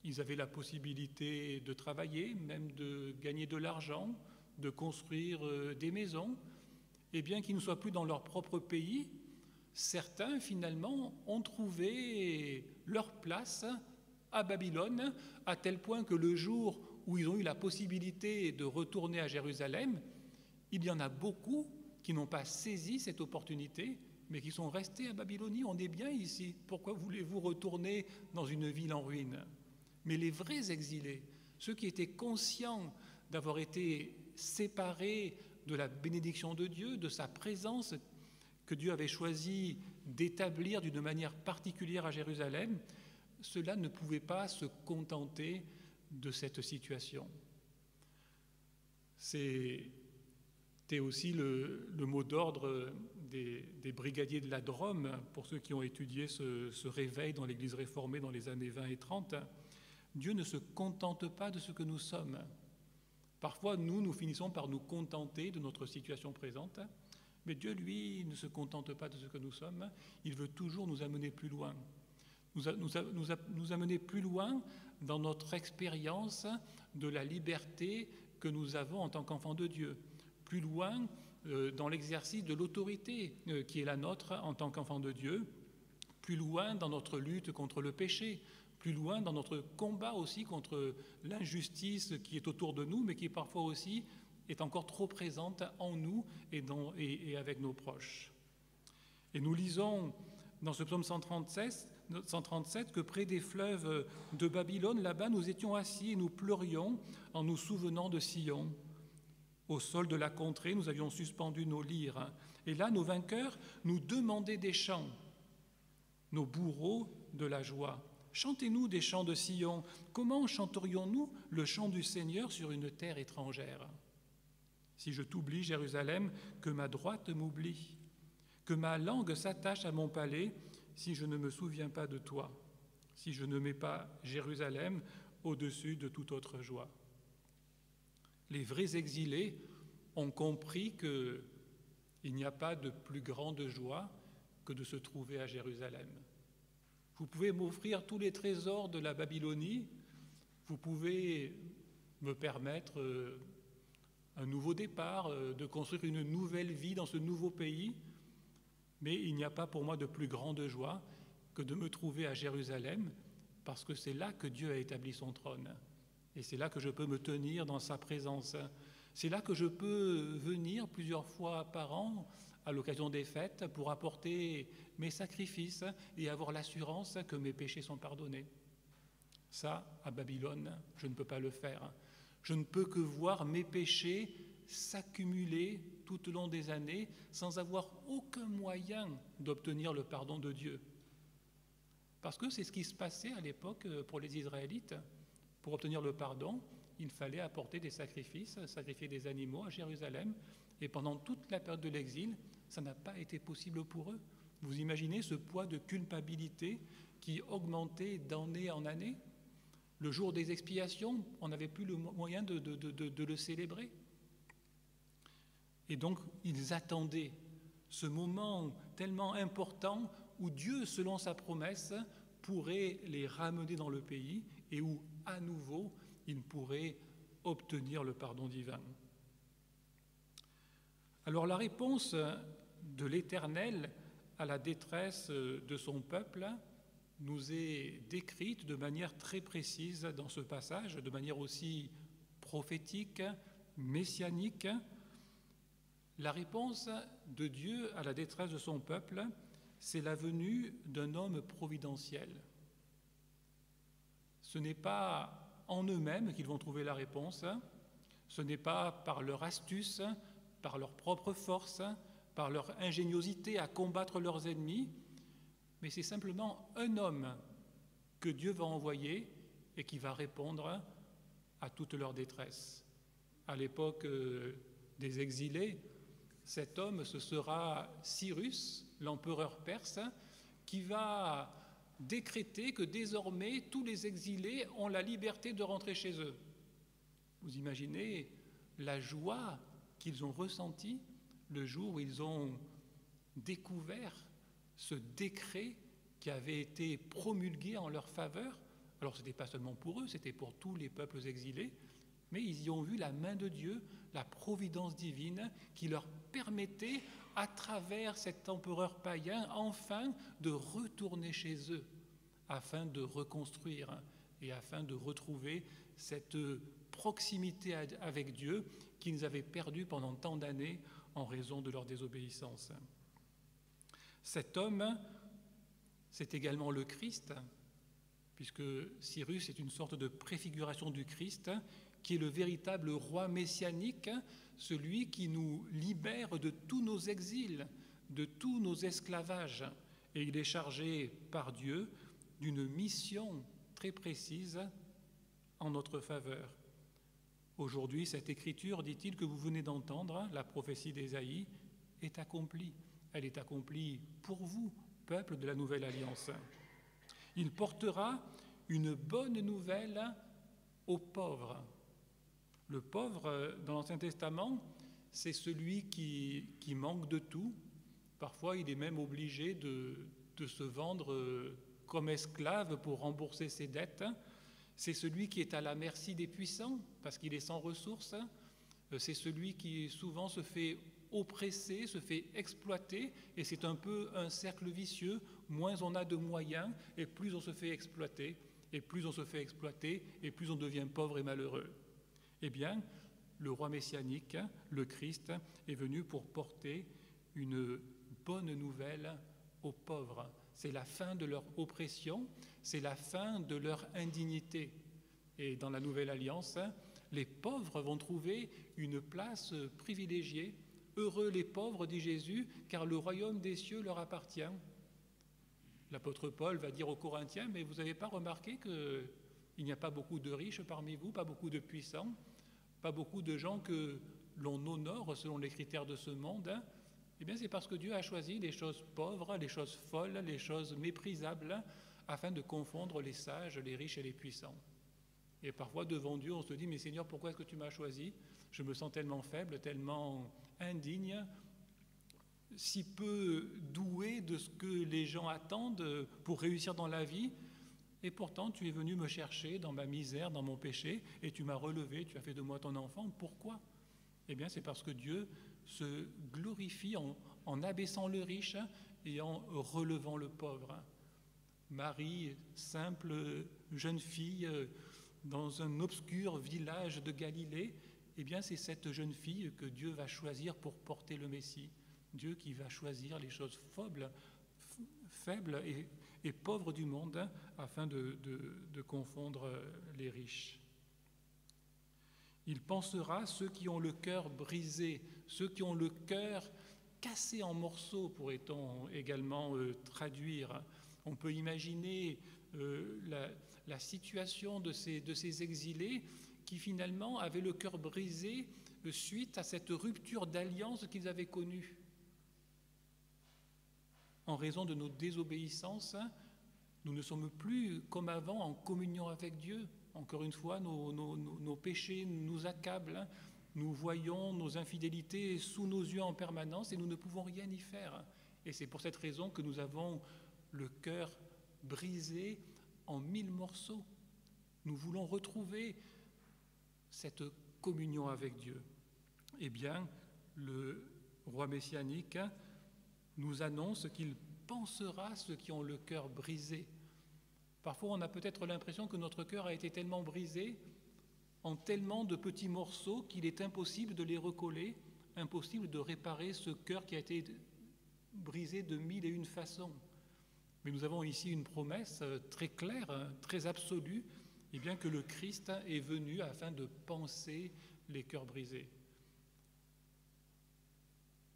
ils avaient la possibilité de travailler, même de gagner de l'argent, de construire des maisons, et bien qu'ils ne soient plus dans leur propre pays, certains finalement ont trouvé leur place à Babylone, à tel point que le jour où ils ont eu la possibilité de retourner à Jérusalem, il y en a beaucoup qui n'ont pas saisi cette opportunité, mais qui sont restés à Babylonie. On est bien ici, pourquoi voulez-vous retourner dans une ville en ruine? Mais les vrais exilés, ceux qui étaient conscients d'avoir été séparés de la bénédiction de Dieu, de sa présence que Dieu avait choisi d'établir d'une manière particulière à Jérusalem, ceux-là ne pouvaient pas se contenter de cette situation. C'était aussi le mot d'ordre des brigadiers de la Drôme, pour ceux qui ont étudié ce réveil dans l'Église réformée dans les années 20 et 30. Dieu ne se contente pas de ce que nous sommes. Parfois, nous finissons par nous contenter de notre situation présente, Mais Dieu, lui, ne se contente pas de ce que nous sommes, il veut toujours nous amener plus loin. Nous amener plus loin dans notre expérience de la liberté que nous avons en tant qu'enfants de Dieu, plus loin dans l'exercice de l'autorité qui est la nôtre en tant qu'enfants de Dieu, plus loin dans notre lutte contre le péché, plus loin dans notre combat aussi contre l'injustice qui est autour de nous, mais qui parfois aussi est encore trop présente en nous et avec nos proches. Et nous lisons dans ce psaume 137 que près des fleuves de Babylone, là-bas, nous étions assis et nous pleurions en nous souvenant de Sion. Au sol de la contrée, nous avions suspendu nos lyres. Et là, nos vainqueurs nous demandaient des chants, nos bourreaux de la joie. Chantez-nous des chants de Sion. Comment chanterions-nous le chant du Seigneur sur une terre étrangère? Si je t'oublie, Jérusalem, que ma droite m'oublie, que ma langue s'attache à mon palais, si je ne me souviens pas de toi, si je ne mets pas Jérusalem au-dessus de toute autre joie. Les vrais exilés ont compris qu'il n'y a pas de plus grande joie que de se trouver à Jérusalem. Vous pouvez m'offrir tous les trésors de la Babylonie, vous pouvez me permettre un nouveau départ, de construire une nouvelle vie dans ce nouveau pays, mais il n'y a pas pour moi de plus grande joie que de me trouver à Jérusalem, parce que c'est là que Dieu a établi son trône, et c'est là que je peux me tenir dans sa présence. C'est là que je peux venir plusieurs fois par an, à l'occasion des fêtes, pour apporter mes sacrifices et avoir l'assurance que mes péchés sont pardonnés. Ça, à Babylone, je ne peux pas le faire. Je ne peux que voir mes péchés s'accumuler tout au long des années sans avoir aucun moyen d'obtenir le pardon de Dieu. Parce que c'est ce qui se passait à l'époque pour les Israélites. Pour obtenir le pardon, il fallait apporter des sacrifices, sacrifier des animaux à Jérusalem. Et pendant toute la période de l'exil, ça n'a pas été possible pour eux. Vous imaginez ce poids de culpabilité qui augmentait d'année en année? Le jour des expiations, on n'avait plus le moyen de le célébrer. Et donc, ils attendaient ce moment tellement important où Dieu, selon sa promesse, pourrait les ramener dans le pays et où, à nouveau, ils pourraient obtenir le pardon divin. Alors, la réponse de l'Éternel à la détresse de son peuple nous est décrite de manière très précise dans ce passage, de manière aussi prophétique, messianique. La réponse de Dieu à la détresse de son peuple, c'est la venue d'un homme providentiel. Ce n'est pas en eux-mêmes qu'ils vont trouver la réponse, ce n'est pas par leur astuce, par leur propre force, par leur ingéniosité à combattre leurs ennemis, mais c'est simplement un homme que Dieu va envoyer et qui va répondre à toute leur détresse. À l'époque des exilés, cet homme, ce sera Cyrus, l'empereur perse, qui va décréter que désormais tous les exilés ont la liberté de rentrer chez eux. Vous imaginez la joie qu'ils ont ressentie le jour où ils ont découvert ce décret qui avait été promulgué en leur faveur. Alors ce n'était pas seulement pour eux, c'était pour tous les peuples exilés, mais ils y ont vu la main de Dieu, la providence divine qui leur permettait, à travers cet empereur païen, enfin de retourner chez eux, afin de reconstruire et afin de retrouver cette proximité avec Dieu qu'ils avaient perdue pendant tant d'années en raison de leur désobéissance. Cet homme, c'est également le Christ, puisque Cyrus est une sorte de préfiguration du Christ, qui est le véritable roi messianique, celui qui nous libère de tous nos exils, de tous nos esclavages. Et il est chargé par Dieu d'une mission très précise en notre faveur. Aujourd'hui, cette écriture, dit-il, que vous venez d'entendre, la prophétie d'Ésaïe, est accomplie. Elle est accomplie pour vous, peuple de la Nouvelle Alliance. Il portera une bonne nouvelle aux pauvres. Le pauvre, dans l'Ancien Testament, c'est celui qui manque de tout. Parfois, il est même obligé de se vendre comme esclave pour rembourser ses dettes. C'est celui qui est à la merci des puissants parce qu'il est sans ressources. C'est celui qui souvent se fait oppresser, se fait exploiter, et c'est un peu un cercle vicieux. Moins on a de moyens, et plus on se fait exploiter, et plus on se fait exploiter, et plus on devient pauvre et malheureux. Eh bien, le roi messianique, le Christ, est venu pour porter une bonne nouvelle aux pauvres. C'est la fin de leur oppression, c'est la fin de leur indignité. Et dans la Nouvelle Alliance, les pauvres vont trouver une place privilégiée. Heureux les pauvres, dit Jésus, car le royaume des cieux leur appartient. L'apôtre Paul va dire aux Corinthiens, mais vous n'avez pas remarqué qu'il n'y a pas beaucoup de riches parmi vous, pas beaucoup de puissants, pas beaucoup de gens que l'on honore selon les critères de ce monde. Eh bien, c'est parce que Dieu a choisi les choses pauvres, les choses folles, les choses méprisables, afin de confondre les sages, les riches et les puissants. Et parfois, devant Dieu, on se dit, mais Seigneur, pourquoi est-ce que tu m'as choisi? Je me sens tellement faible, tellement indigne, si peu doué de ce que les gens attendent pour réussir dans la vie. Et pourtant, tu es venu me chercher dans ma misère, dans mon péché, et tu m'as relevé, tu as fait de moi ton enfant. Pourquoi? Eh bien, c'est parce que Dieu se glorifie en abaissant le riche et en relevant le pauvre. Marie, simple jeune fille dans un obscur village de Galilée, eh bien, c'est cette jeune fille que Dieu va choisir pour porter le Messie. Dieu qui va choisir les choses faibles et pauvres du monde afin de confondre les riches. Il pensera ceux qui ont le cœur brisé, ceux qui ont le cœur cassé en morceaux, pourrait-on également traduire. On peut imaginer la situation de ces exilés qui finalement avaient le cœur brisé suite à cette rupture d'alliance qu'ils avaient connue. En raison de nos désobéissances, nous ne sommes plus comme avant en communion avec Dieu. Encore une fois, nos péchés nous accablent, nous voyons nos infidélités sous nos yeux en permanence et nous ne pouvons rien y faire. Et c'est pour cette raison que nous avons le cœur brisé en 1000 morceaux. Nous voulons retrouver cette communion avec Dieu. Eh bien, le roi messianique nous annonce qu'il pensera ceux qui ont le cœur brisé. Parfois, on a peut-être l'impression que notre cœur a été tellement brisé en tellement de petits morceaux qu'il est impossible de les recoller, impossible de réparer ce cœur qui a été brisé de 1001 façons. Mais nous avons ici une promesse très claire, très absolue, et bien que le Christ est venu afin de panser les cœurs brisés.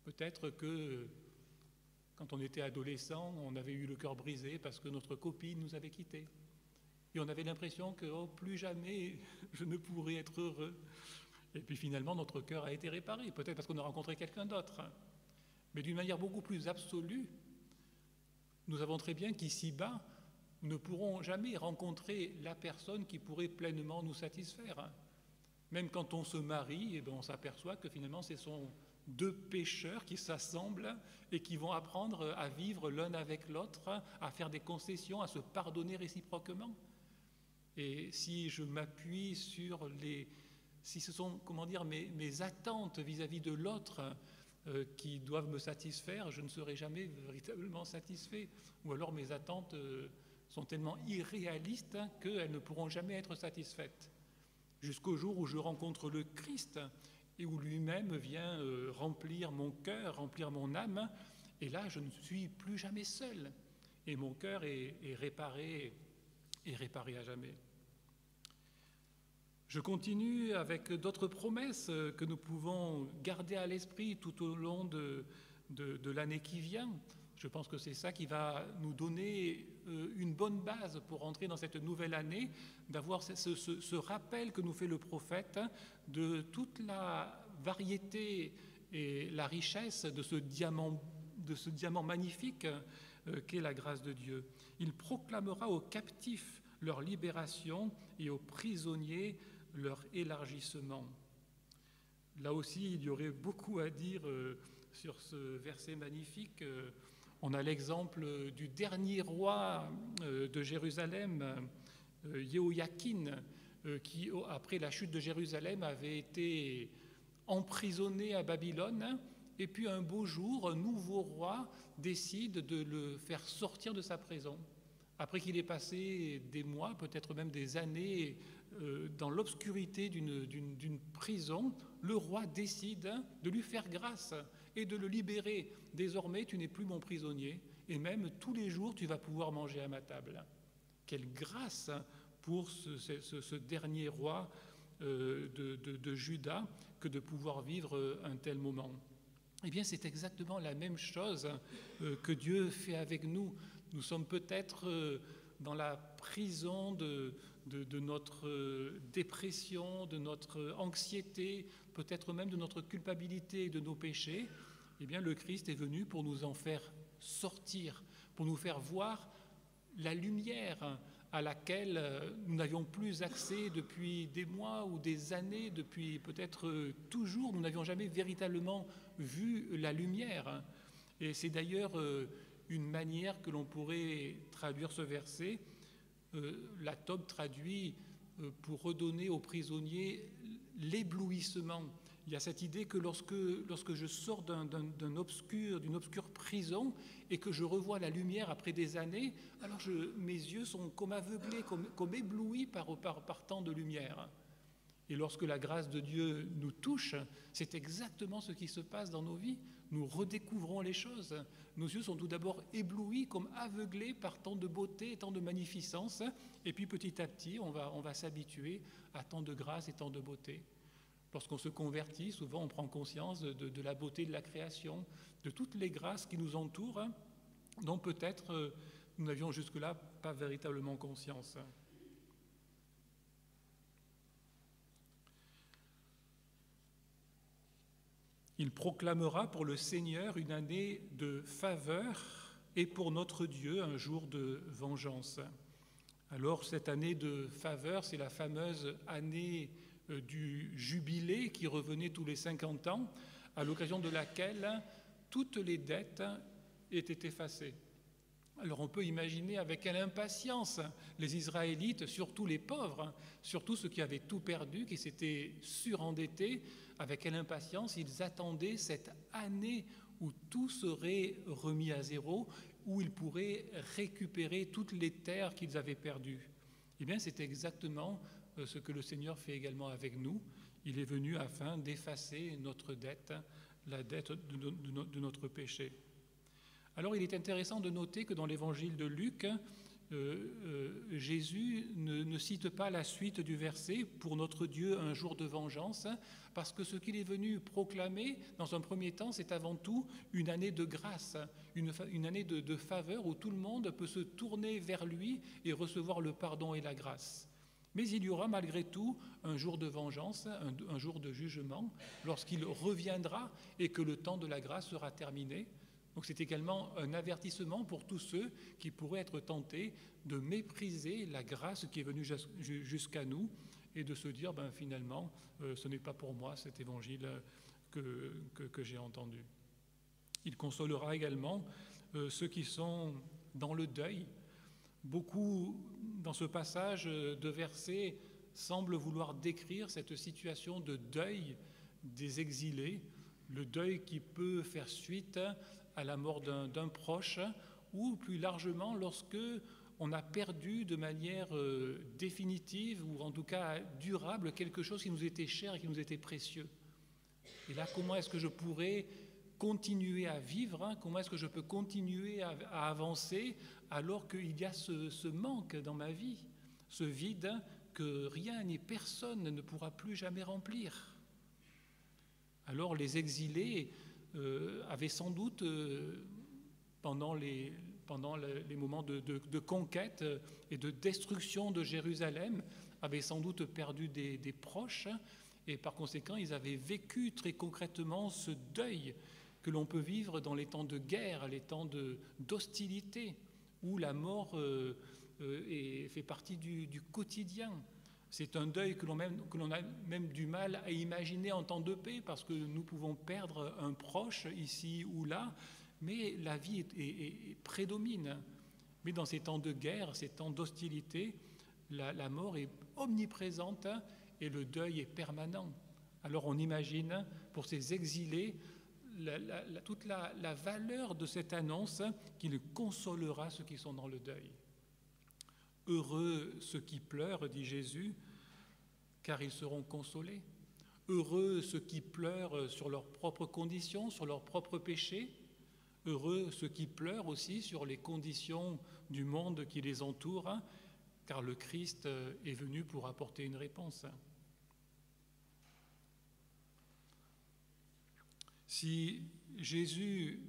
Peut-être que quand on était adolescent, on avait eu le cœur brisé parce que notre copine nous avait quittés. Et on avait l'impression que plus jamais je ne pourrais être heureux. Et puis finalement, notre cœur a été réparé, peut-être parce qu'on a rencontré quelqu'un d'autre. Mais d'une manière beaucoup plus absolue, nous savons très bien qu'ici-bas, nous ne pourrons jamais rencontrer la personne qui pourrait pleinement nous satisfaire. Même quand on se marie, eh bien, on s'aperçoit que finalement, ce sont deux pécheurs qui s'assemblent et qui vont apprendre à vivre l'un avec l'autre, à faire des concessions, à se pardonner réciproquement. Et si je m'appuie sur si ce sont, mes attentes vis-à-vis de l'autre qui doivent me satisfaire, je ne serai jamais véritablement satisfait. Ou alors mes attentes sont tellement irréalistes qu'elles ne pourront jamais être satisfaites. Jusqu'au jour où je rencontre le Christ et où lui-même vient remplir mon cœur, remplir mon âme, et là je ne suis plus jamais seul. Et mon cœur est réparé à jamais. Je continue avec d'autres promesses que nous pouvons garder à l'esprit tout au long de l'année qui vient. Je pense que c'est ça qui va nous donner une bonne base pour entrer dans cette nouvelle année, d'avoir ce rappel que nous fait le prophète de toute la variété et la richesse de ce diamant magnifique qu'est la grâce de Dieu. Il proclamera aux captifs leur libération et aux prisonniers leur élargissement. Là aussi, il y aurait beaucoup à dire sur ce verset magnifique. On a l'exemple du dernier roi de Jérusalem, Jéhoïakin, qui, après la chute de Jérusalem, avait été emprisonné à Babylone. Et puis un beau jour, un nouveau roi décide de le faire sortir de sa prison. Après qu'il ait passé des mois, peut-être même des années, dans l'obscurité d'une prison, le roi décide de lui faire grâce et de le libérer. Désormais, tu n'es plus mon prisonnier, et même tous les jours, tu vas pouvoir manger à ma table. Quelle grâce pour ce dernier roi de Juda que de pouvoir vivre un tel moment. Eh bien, c'est exactement la même chose que Dieu fait avec nous. Nous sommes peut-être dans la prison de notre dépression, de notre anxiété, peut-être même de notre culpabilité et de nos péchés. Eh bien, le Christ est venu pour nous en faire sortir, pour nous faire voir la lumière à laquelle nous n'avions plus accès depuis des mois ou des années, depuis peut-être toujours. Nous n'avions jamais véritablement vu la lumière. Et c'est d'ailleurs une manière que l'on pourrait traduire ce verset. La Tob traduit pour redonner aux prisonniers l'éblouissement. Il y a cette idée que lorsque je sors d'une obscure prison et que je revois la lumière après des années, alors mes yeux sont comme aveuglés, comme éblouis par tant de lumière. Et lorsque la grâce de Dieu nous touche, c'est exactement ce qui se passe dans nos vies. Nous redécouvrons les choses. Nos yeux sont tout d'abord éblouis, comme aveuglés par tant de beauté et tant de magnificence. Et puis petit à petit, on va s'habituer à tant de grâce et tant de beauté. Lorsqu'on se convertit, souvent on prend conscience de la beauté de la création, de toutes les grâces qui nous entourent, dont peut-être nous n'avions jusque-là pas véritablement conscience. Il proclamera pour le Seigneur une année de faveur et pour notre Dieu un jour de vengeance. Alors cette année de faveur, c'est la fameuse année du jubilé qui revenait tous les 50 ans, à l'occasion de laquelle toutes les dettes étaient effacées. Alors on peut imaginer avec quelle impatience les Israélites, surtout les pauvres, surtout ceux qui avaient tout perdu, qui s'étaient surendettés, avec quelle impatience ils attendaient cette année où tout serait remis à zéro, où ils pourraient récupérer toutes les terres qu'ils avaient perdues. Eh bien, c'est exactement ce que le Seigneur fait également avec nous. Il est venu afin d'effacer notre dette, la dette de notre péché. Alors, il est intéressant de noter que dans l'évangile de Luc, Jésus ne cite pas la suite du verset « Pour notre Dieu, un jour de vengeance », parce que ce qu'il est venu proclamer, dans un premier temps, c'est avant tout une année de grâce, une année de faveur où tout le monde peut se tourner vers lui et recevoir le pardon et la grâce. Mais il y aura malgré tout un jour de vengeance, un jour de jugement, lorsqu'il reviendra et que le temps de la grâce sera terminé. Donc c'est également un avertissement pour tous ceux qui pourraient être tentés de mépriser la grâce qui est venue jusqu'à nous et de se dire finalement ce n'est pas pour moi cet évangile que j'ai entendu. Il consolera également ceux qui sont dans le deuil. Beaucoup dans ce passage de versets semblent vouloir décrire cette situation de deuil des exilés, le deuil qui peut faire suite à la mort d'un proche ou plus largement lorsque on a perdu de manière définitive ou en tout cas durable quelque chose qui nous était cher et qui nous était précieux. Et là, comment est-ce que je pourrais continuer à vivre, comment est-ce que je peux continuer à avancer alors qu'il y a ce manque dans ma vie, ce vide que rien ni personne ne pourra plus jamais remplir. Alors les exilés avaient sans doute, pendant les moments de conquête et de destruction de Jérusalem, avaient sans doute perdu des proches et par conséquent ils avaient vécu très concrètement ce deuil que l'on peut vivre dans les temps de guerre, les temps d'hostilité, où la mort fait partie du quotidien. C'est un deuil que l'on a même du mal à imaginer en temps de paix, parce que nous pouvons perdre un proche ici ou là, mais la vie prédomine. Mais dans ces temps de guerre, ces temps d'hostilité, la mort est omniprésente et le deuil est permanent. Alors on imagine pour ces exilés toute la valeur de cette annonce qu'il consolera ceux qui sont dans le deuil. Heureux ceux qui pleurent, dit Jésus, car ils seront consolés. Heureux ceux qui pleurent sur leurs propres conditions, sur leurs propres péchés. Heureux ceux qui pleurent aussi sur les conditions du monde qui les entoure, car le Christ est venu pour apporter une réponse. Si Jésus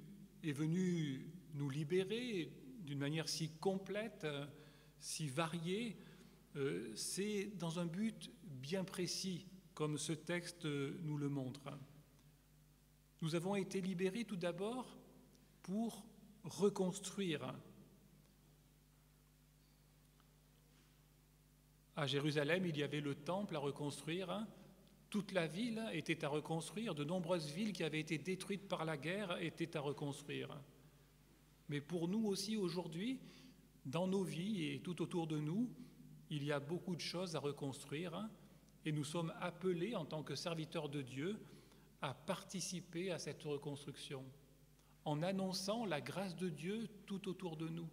est venu nous libérer d'une manière si complète, si variée, c'est dans un but bien précis, comme ce texte nous le montre. Nous avons été libérés tout d'abord pour reconstruire. À Jérusalem, il y avait le temple à reconstruire. Toute la ville était à reconstruire. De nombreuses villes qui avaient été détruites par la guerre étaient à reconstruire. Mais pour nous aussi aujourd'hui, dans nos vies et tout autour de nous, il y a beaucoup de choses à reconstruire et nous sommes appelés en tant que serviteurs de Dieu à participer à cette reconstruction en annonçant la grâce de Dieu tout autour de nous,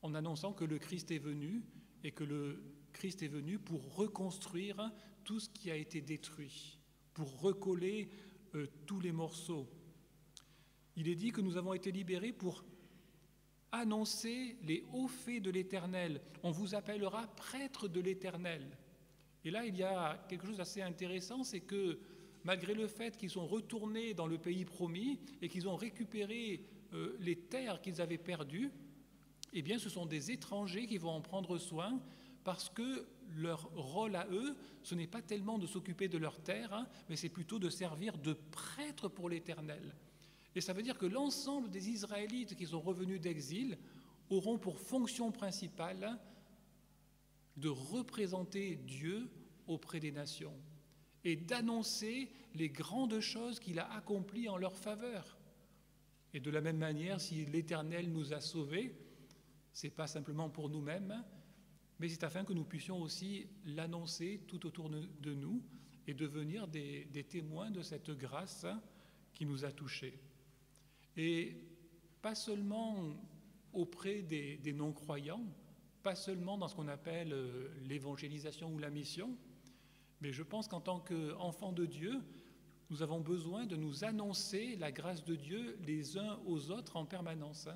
en annonçant que le Christ est venu et que le Christ est venu pour reconstruire tout ce qui a été détruit, pour recoller tous les morceaux. Il est dit que nous avons été libérés pour annoncer les hauts faits de l'Éternel. On vous appellera prêtre de l'Éternel. Et là, il y a quelque chose d'assez intéressant, c'est que malgré le fait qu'ils sont retournés dans le pays promis et qu'ils ont récupéré les terres qu'ils avaient perdues, eh bien, ce sont des étrangers qui vont en prendre soin parce que leur rôle à eux, ce n'est pas tellement de s'occuper de leurs terres, mais c'est plutôt de servir de prêtre pour l'Éternel. Et ça veut dire que l'ensemble des Israélites qui sont revenus d'exil auront pour fonction principale de représenter Dieu auprès des nations et d'annoncer les grandes choses qu'il a accomplies en leur faveur. Et de la même manière, si l'Éternel nous a sauvés, ce n'est pas simplement pour nous-mêmes, mais c'est afin que nous puissions aussi l'annoncer tout autour de nous et devenir des témoins de cette grâce qui nous a touchés. Et pas seulement auprès des non-croyants, pas seulement dans ce qu'on appelle l'évangélisation ou la mission, mais je pense qu'en tant qu'enfants de Dieu, nous avons besoin de nous annoncer la grâce de Dieu les uns aux autres en permanence,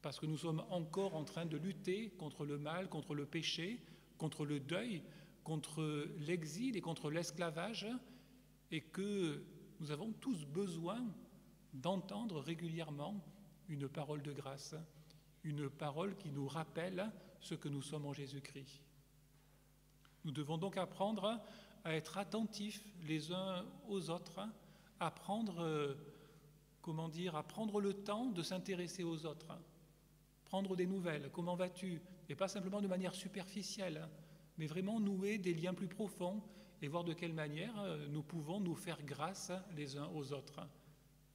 parce que nous sommes encore en train de lutter contre le mal, contre le péché, contre le deuil, contre l'exil et contre l'esclavage, et que nous avons tous besoin d'entendre régulièrement une parole de grâce, une parole qui nous rappelle ce que nous sommes en Jésus-Christ. Nous devons donc apprendre à être attentifs les uns aux autres, à prendre le temps de s'intéresser aux autres, prendre des nouvelles, comment vas-tu? Et pas simplement de manière superficielle, mais vraiment nouer des liens plus profonds et voir de quelle manière nous pouvons nous faire grâce les uns aux autres.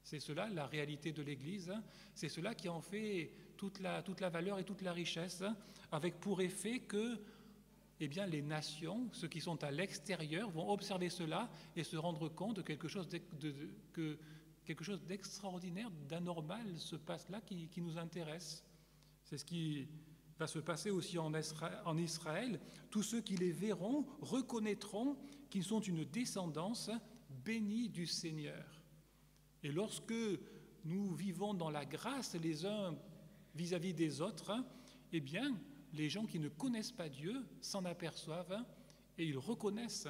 C'est cela la réalité de l'Église, c'est cela qui en fait toute la valeur et toute la richesse, avec pour effet que les nations, ceux qui sont à l'extérieur, vont observer cela et se rendre compte de quelque chose d'extraordinaire, d'anormal se passe là qui nous intéresse. C'est ce qui va se passer aussi en Israël. Tous ceux qui les verront reconnaîtront qu'ils sont une descendance bénie du Seigneur. Et lorsque nous vivons dans la grâce les uns vis-à-vis des autres, eh bien, les gens qui ne connaissent pas Dieu s'en aperçoivent et ils reconnaissent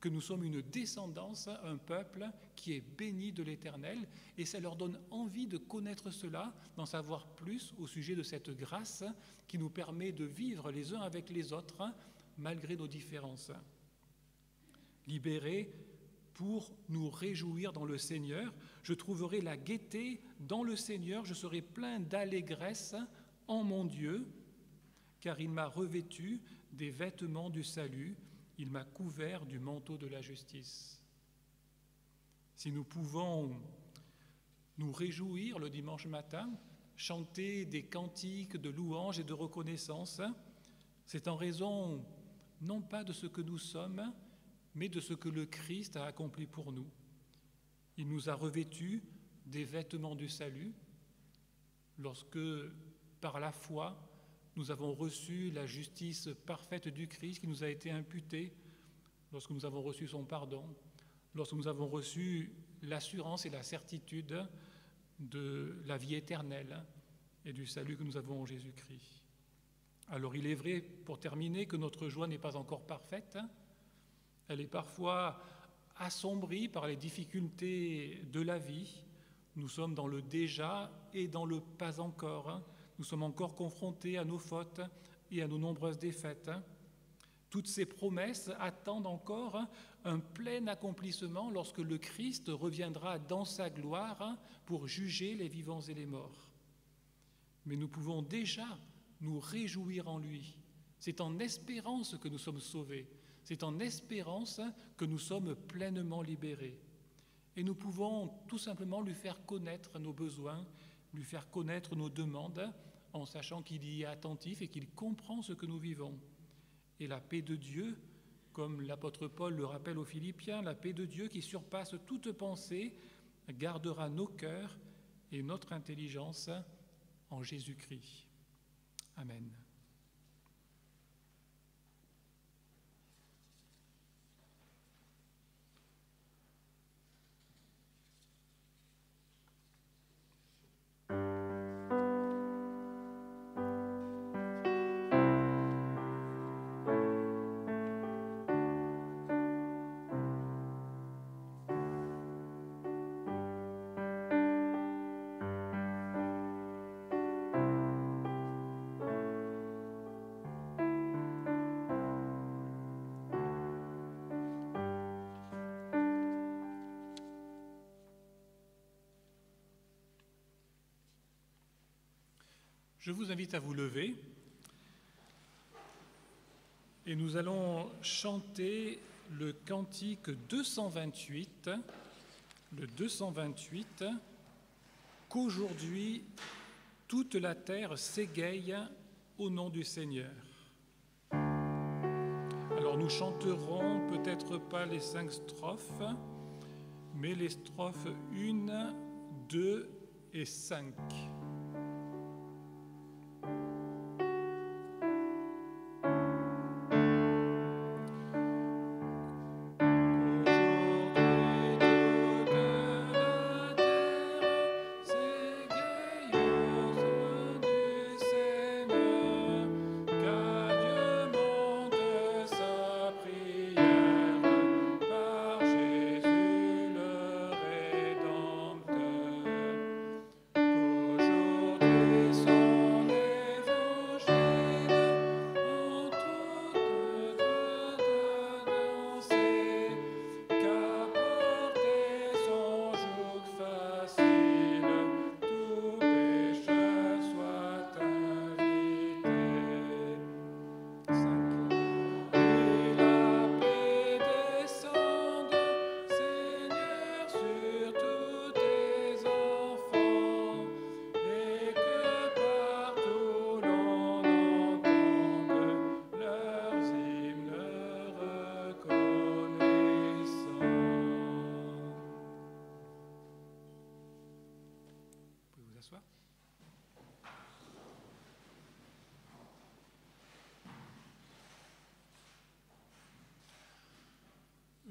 que nous sommes une descendance, un peuple qui est béni de l'Éternel, et ça leur donne envie de connaître cela, d'en savoir plus au sujet de cette grâce qui nous permet de vivre les uns avec les autres malgré nos différences. Libérés pour nous réjouir dans le Seigneur, je trouverai la gaieté dans le Seigneur, je serai plein d'allégresse en mon Dieu, car il m'a revêtu des vêtements du salut il m'a couvert du manteau de la justice. Si nous pouvons nous réjouir le dimanche matin, chanter des cantiques de louange et de reconnaissance, c'est en raison non pas de ce que nous sommes, mais de ce que le Christ a accompli pour nous. Il nous a revêtus des vêtements du salut lorsque, par la foi, nous avons reçu la justice parfaite du Christ qui nous a été imputée, lorsque nous avons reçu son pardon, lorsque nous avons reçu l'assurance et la certitude de la vie éternelle et du salut que nous avons en Jésus-Christ. Alors il est vrai, pour terminer, que notre joie n'est pas encore parfaite. Elle est parfois assombrie par les difficultés de la vie. Nous sommes dans le déjà et dans le pas encore. Nous sommes encore confrontés à nos fautes et à nos nombreuses défaites. Toutes ces promesses attendent encore un plein accomplissement lorsque le Christ reviendra dans sa gloire pour juger les vivants et les morts. Mais nous pouvons déjà nous réjouir en lui. C'est en espérance que nous sommes sauvés. C'est en espérance que nous sommes pleinement libérés. Et nous pouvons tout simplement lui faire connaître nos besoins, lui faire connaître nos demandes, en sachant qu'il y est attentif et qu'il comprend ce que nous vivons. Et la paix de Dieu, comme l'apôtre Paul le rappelle aux Philippiens, la paix de Dieu qui surpasse toute pensée, gardera nos cœurs et notre intelligence en Jésus-Christ. Amen. Je vous invite à vous lever et nous allons chanter le cantique 228, le 228, qu'aujourd'hui toute la terre s'égaye au nom du Seigneur. Alors nous chanterons peut-être pas les 5 strophes, mais les strophes 1, 2 et 5.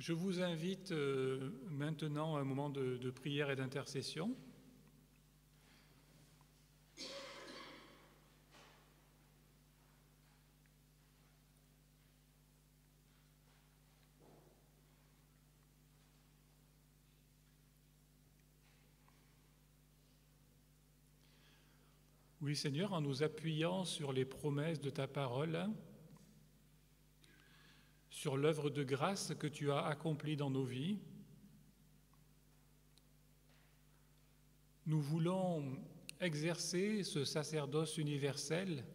Je vous invite maintenant à un moment de prière et d'intercession. Oui, Seigneur, en nous appuyant sur les promesses de ta parole, sur l'œuvre de grâce que tu as accomplie dans nos vies, nous voulons exercer ce sacerdoce universel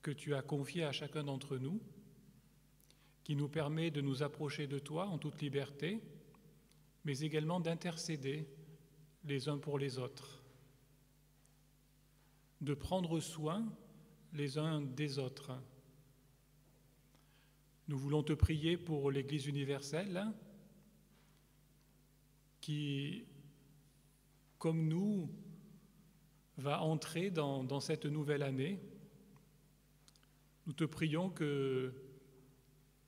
que tu as confié à chacun d'entre nous qui nous permet de nous approcher de toi en toute liberté, mais également d'intercéder les uns pour les autres, de prendre soin les uns des autres. Nous voulons te prier pour l'Église universelle qui, comme nous, va entrer dans cette nouvelle année. Nous te prions que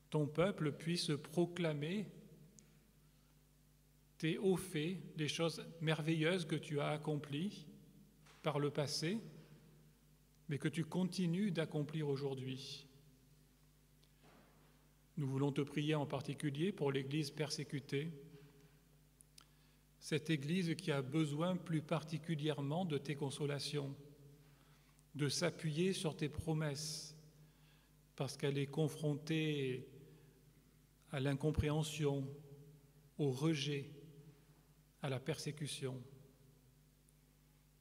ton peuple puisse proclamer tes hauts faits, les choses merveilleuses que tu as accomplies par le passé, mais que tu continues d'accomplir aujourd'hui. Nous voulons te prier en particulier pour l'Église persécutée, cette Église qui a besoin plus particulièrement de tes consolations, de s'appuyer sur tes promesses, parce qu'elle est confrontée à l'incompréhension, au rejet, à la persécution.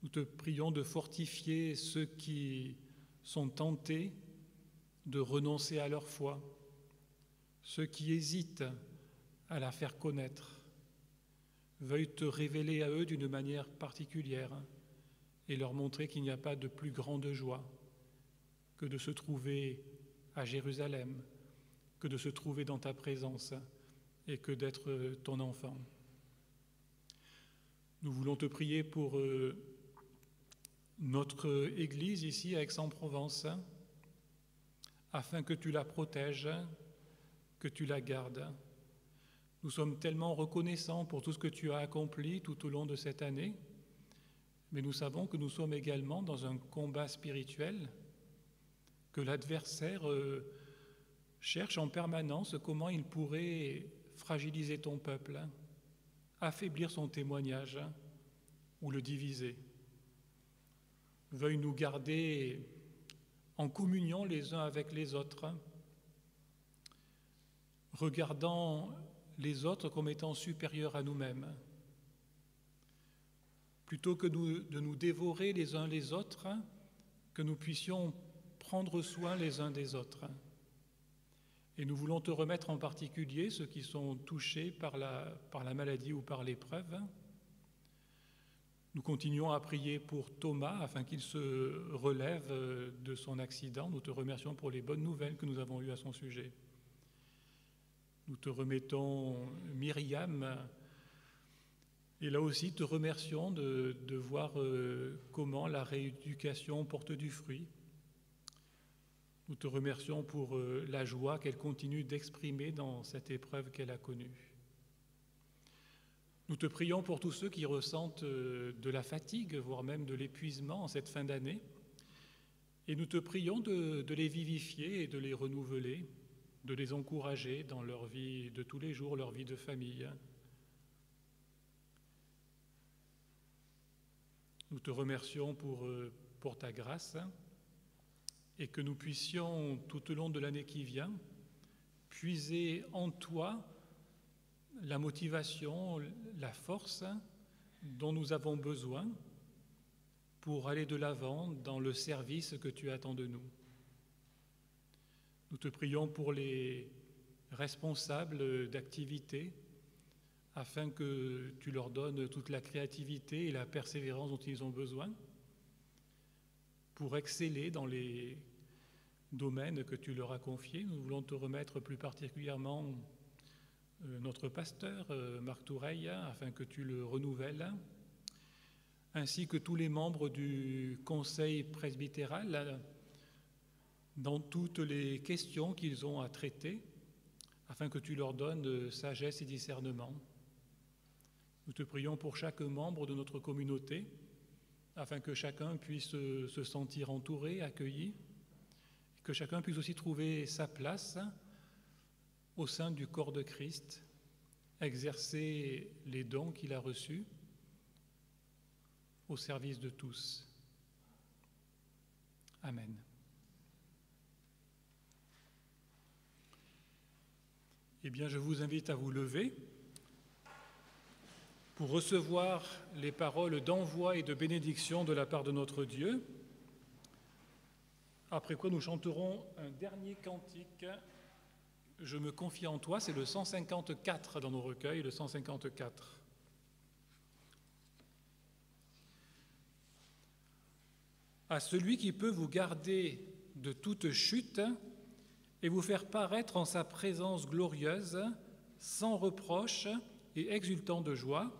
Nous te prions de fortifier ceux qui sont tentés de renoncer à leur foi, ceux qui hésitent à la faire connaître. Veuille te révéler à eux d'une manière particulière et leur montrer qu'il n'y a pas de plus grande joie que de se trouver à Jérusalem, que de se trouver dans ta présence et que d'être ton enfant. Nous voulons te prier pour notre Église ici à Aix-en-Provence, afin que tu la protèges, que tu la gardes. Nous sommes tellement reconnaissants pour tout ce que tu as accompli tout au long de cette année, mais nous savons que nous sommes également dans un combat spirituel, que l'adversaire cherche en permanence comment il pourrait fragiliser ton peuple, affaiblir son témoignage ou le diviser. Veuille nous garder en communion les uns avec les autres, regardant les autres comme étant supérieurs à nous-mêmes. Plutôt que de nous dévorer les uns les autres, que nous puissions prendre soin les uns des autres. Et nous voulons te remettre en particulier ceux qui sont touchés par la maladie ou par l'épreuve. Nous continuons à prier pour Thomas afin qu'il se relève de son accident. Nous te remercions pour les bonnes nouvelles que nous avons eues à son sujet. Nous te remettons Myriam et là aussi te remercions de voir comment la rééducation porte du fruit. Nous te remercions pour la joie qu'elle continue d'exprimer dans cette épreuve qu'elle a connue. Nous te prions pour tous ceux qui ressentent de la fatigue, voire même de l'épuisement en cette fin d'année. Et nous te prions de les vivifier et de les renouveler, de les encourager dans leur vie de tous les jours, leur vie de famille. Nous te remercions pour ta grâce et que nous puissions, tout au long de l'année qui vient, puiser en toi la motivation, la force dont nous avons besoin pour aller de l'avant dans le service que tu attends de nous. Nous te prions pour les responsables d'activités afin que tu leur donnes toute la créativité et la persévérance dont ils ont besoin pour exceller dans les domaines que tu leur as confiés. Nous voulons te remettre plus particulièrement notre pasteur, Marc Toureille, afin que tu le renouvelles, ainsi que tous les membres du conseil presbytéral dans toutes les questions qu'ils ont à traiter, afin que tu leur donnes sagesse et discernement. Nous te prions pour chaque membre de notre communauté, afin que chacun puisse se sentir entouré, accueilli, que chacun puisse aussi trouver sa place au sein du corps de Christ, exercer les dons qu'il a reçus au service de tous. Amen. Eh bien, je vous invite à vous lever pour recevoir les paroles d'envoi et de bénédiction de la part de notre Dieu, après quoi nous chanterons un dernier cantique Je me confie en toi, c'est le 154 dans nos recueils, le 154. À celui qui peut vous garder de toute chute et vous faire paraître en sa présence glorieuse, sans reproche et exultant de joie,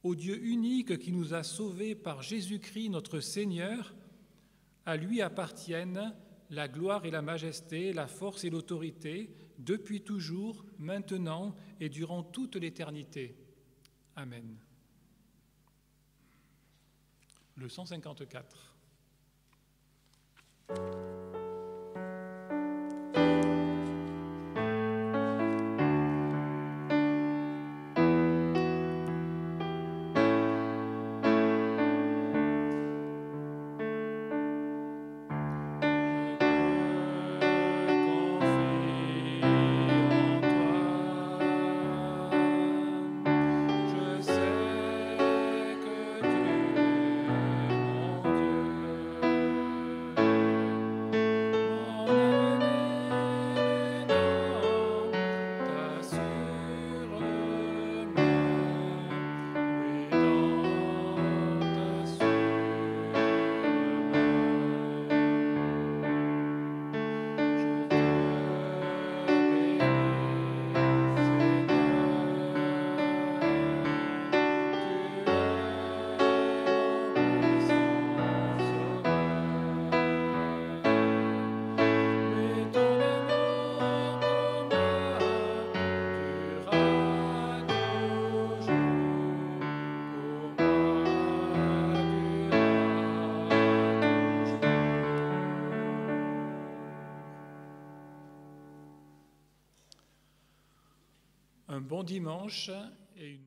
au Dieu unique qui nous a sauvés par Jésus-Christ notre Seigneur, à lui appartiennent la gloire et la majesté, la force et l'autorité, depuis toujours, maintenant et durant toute l'éternité. Amen. Le 154. Un bon dimanche et une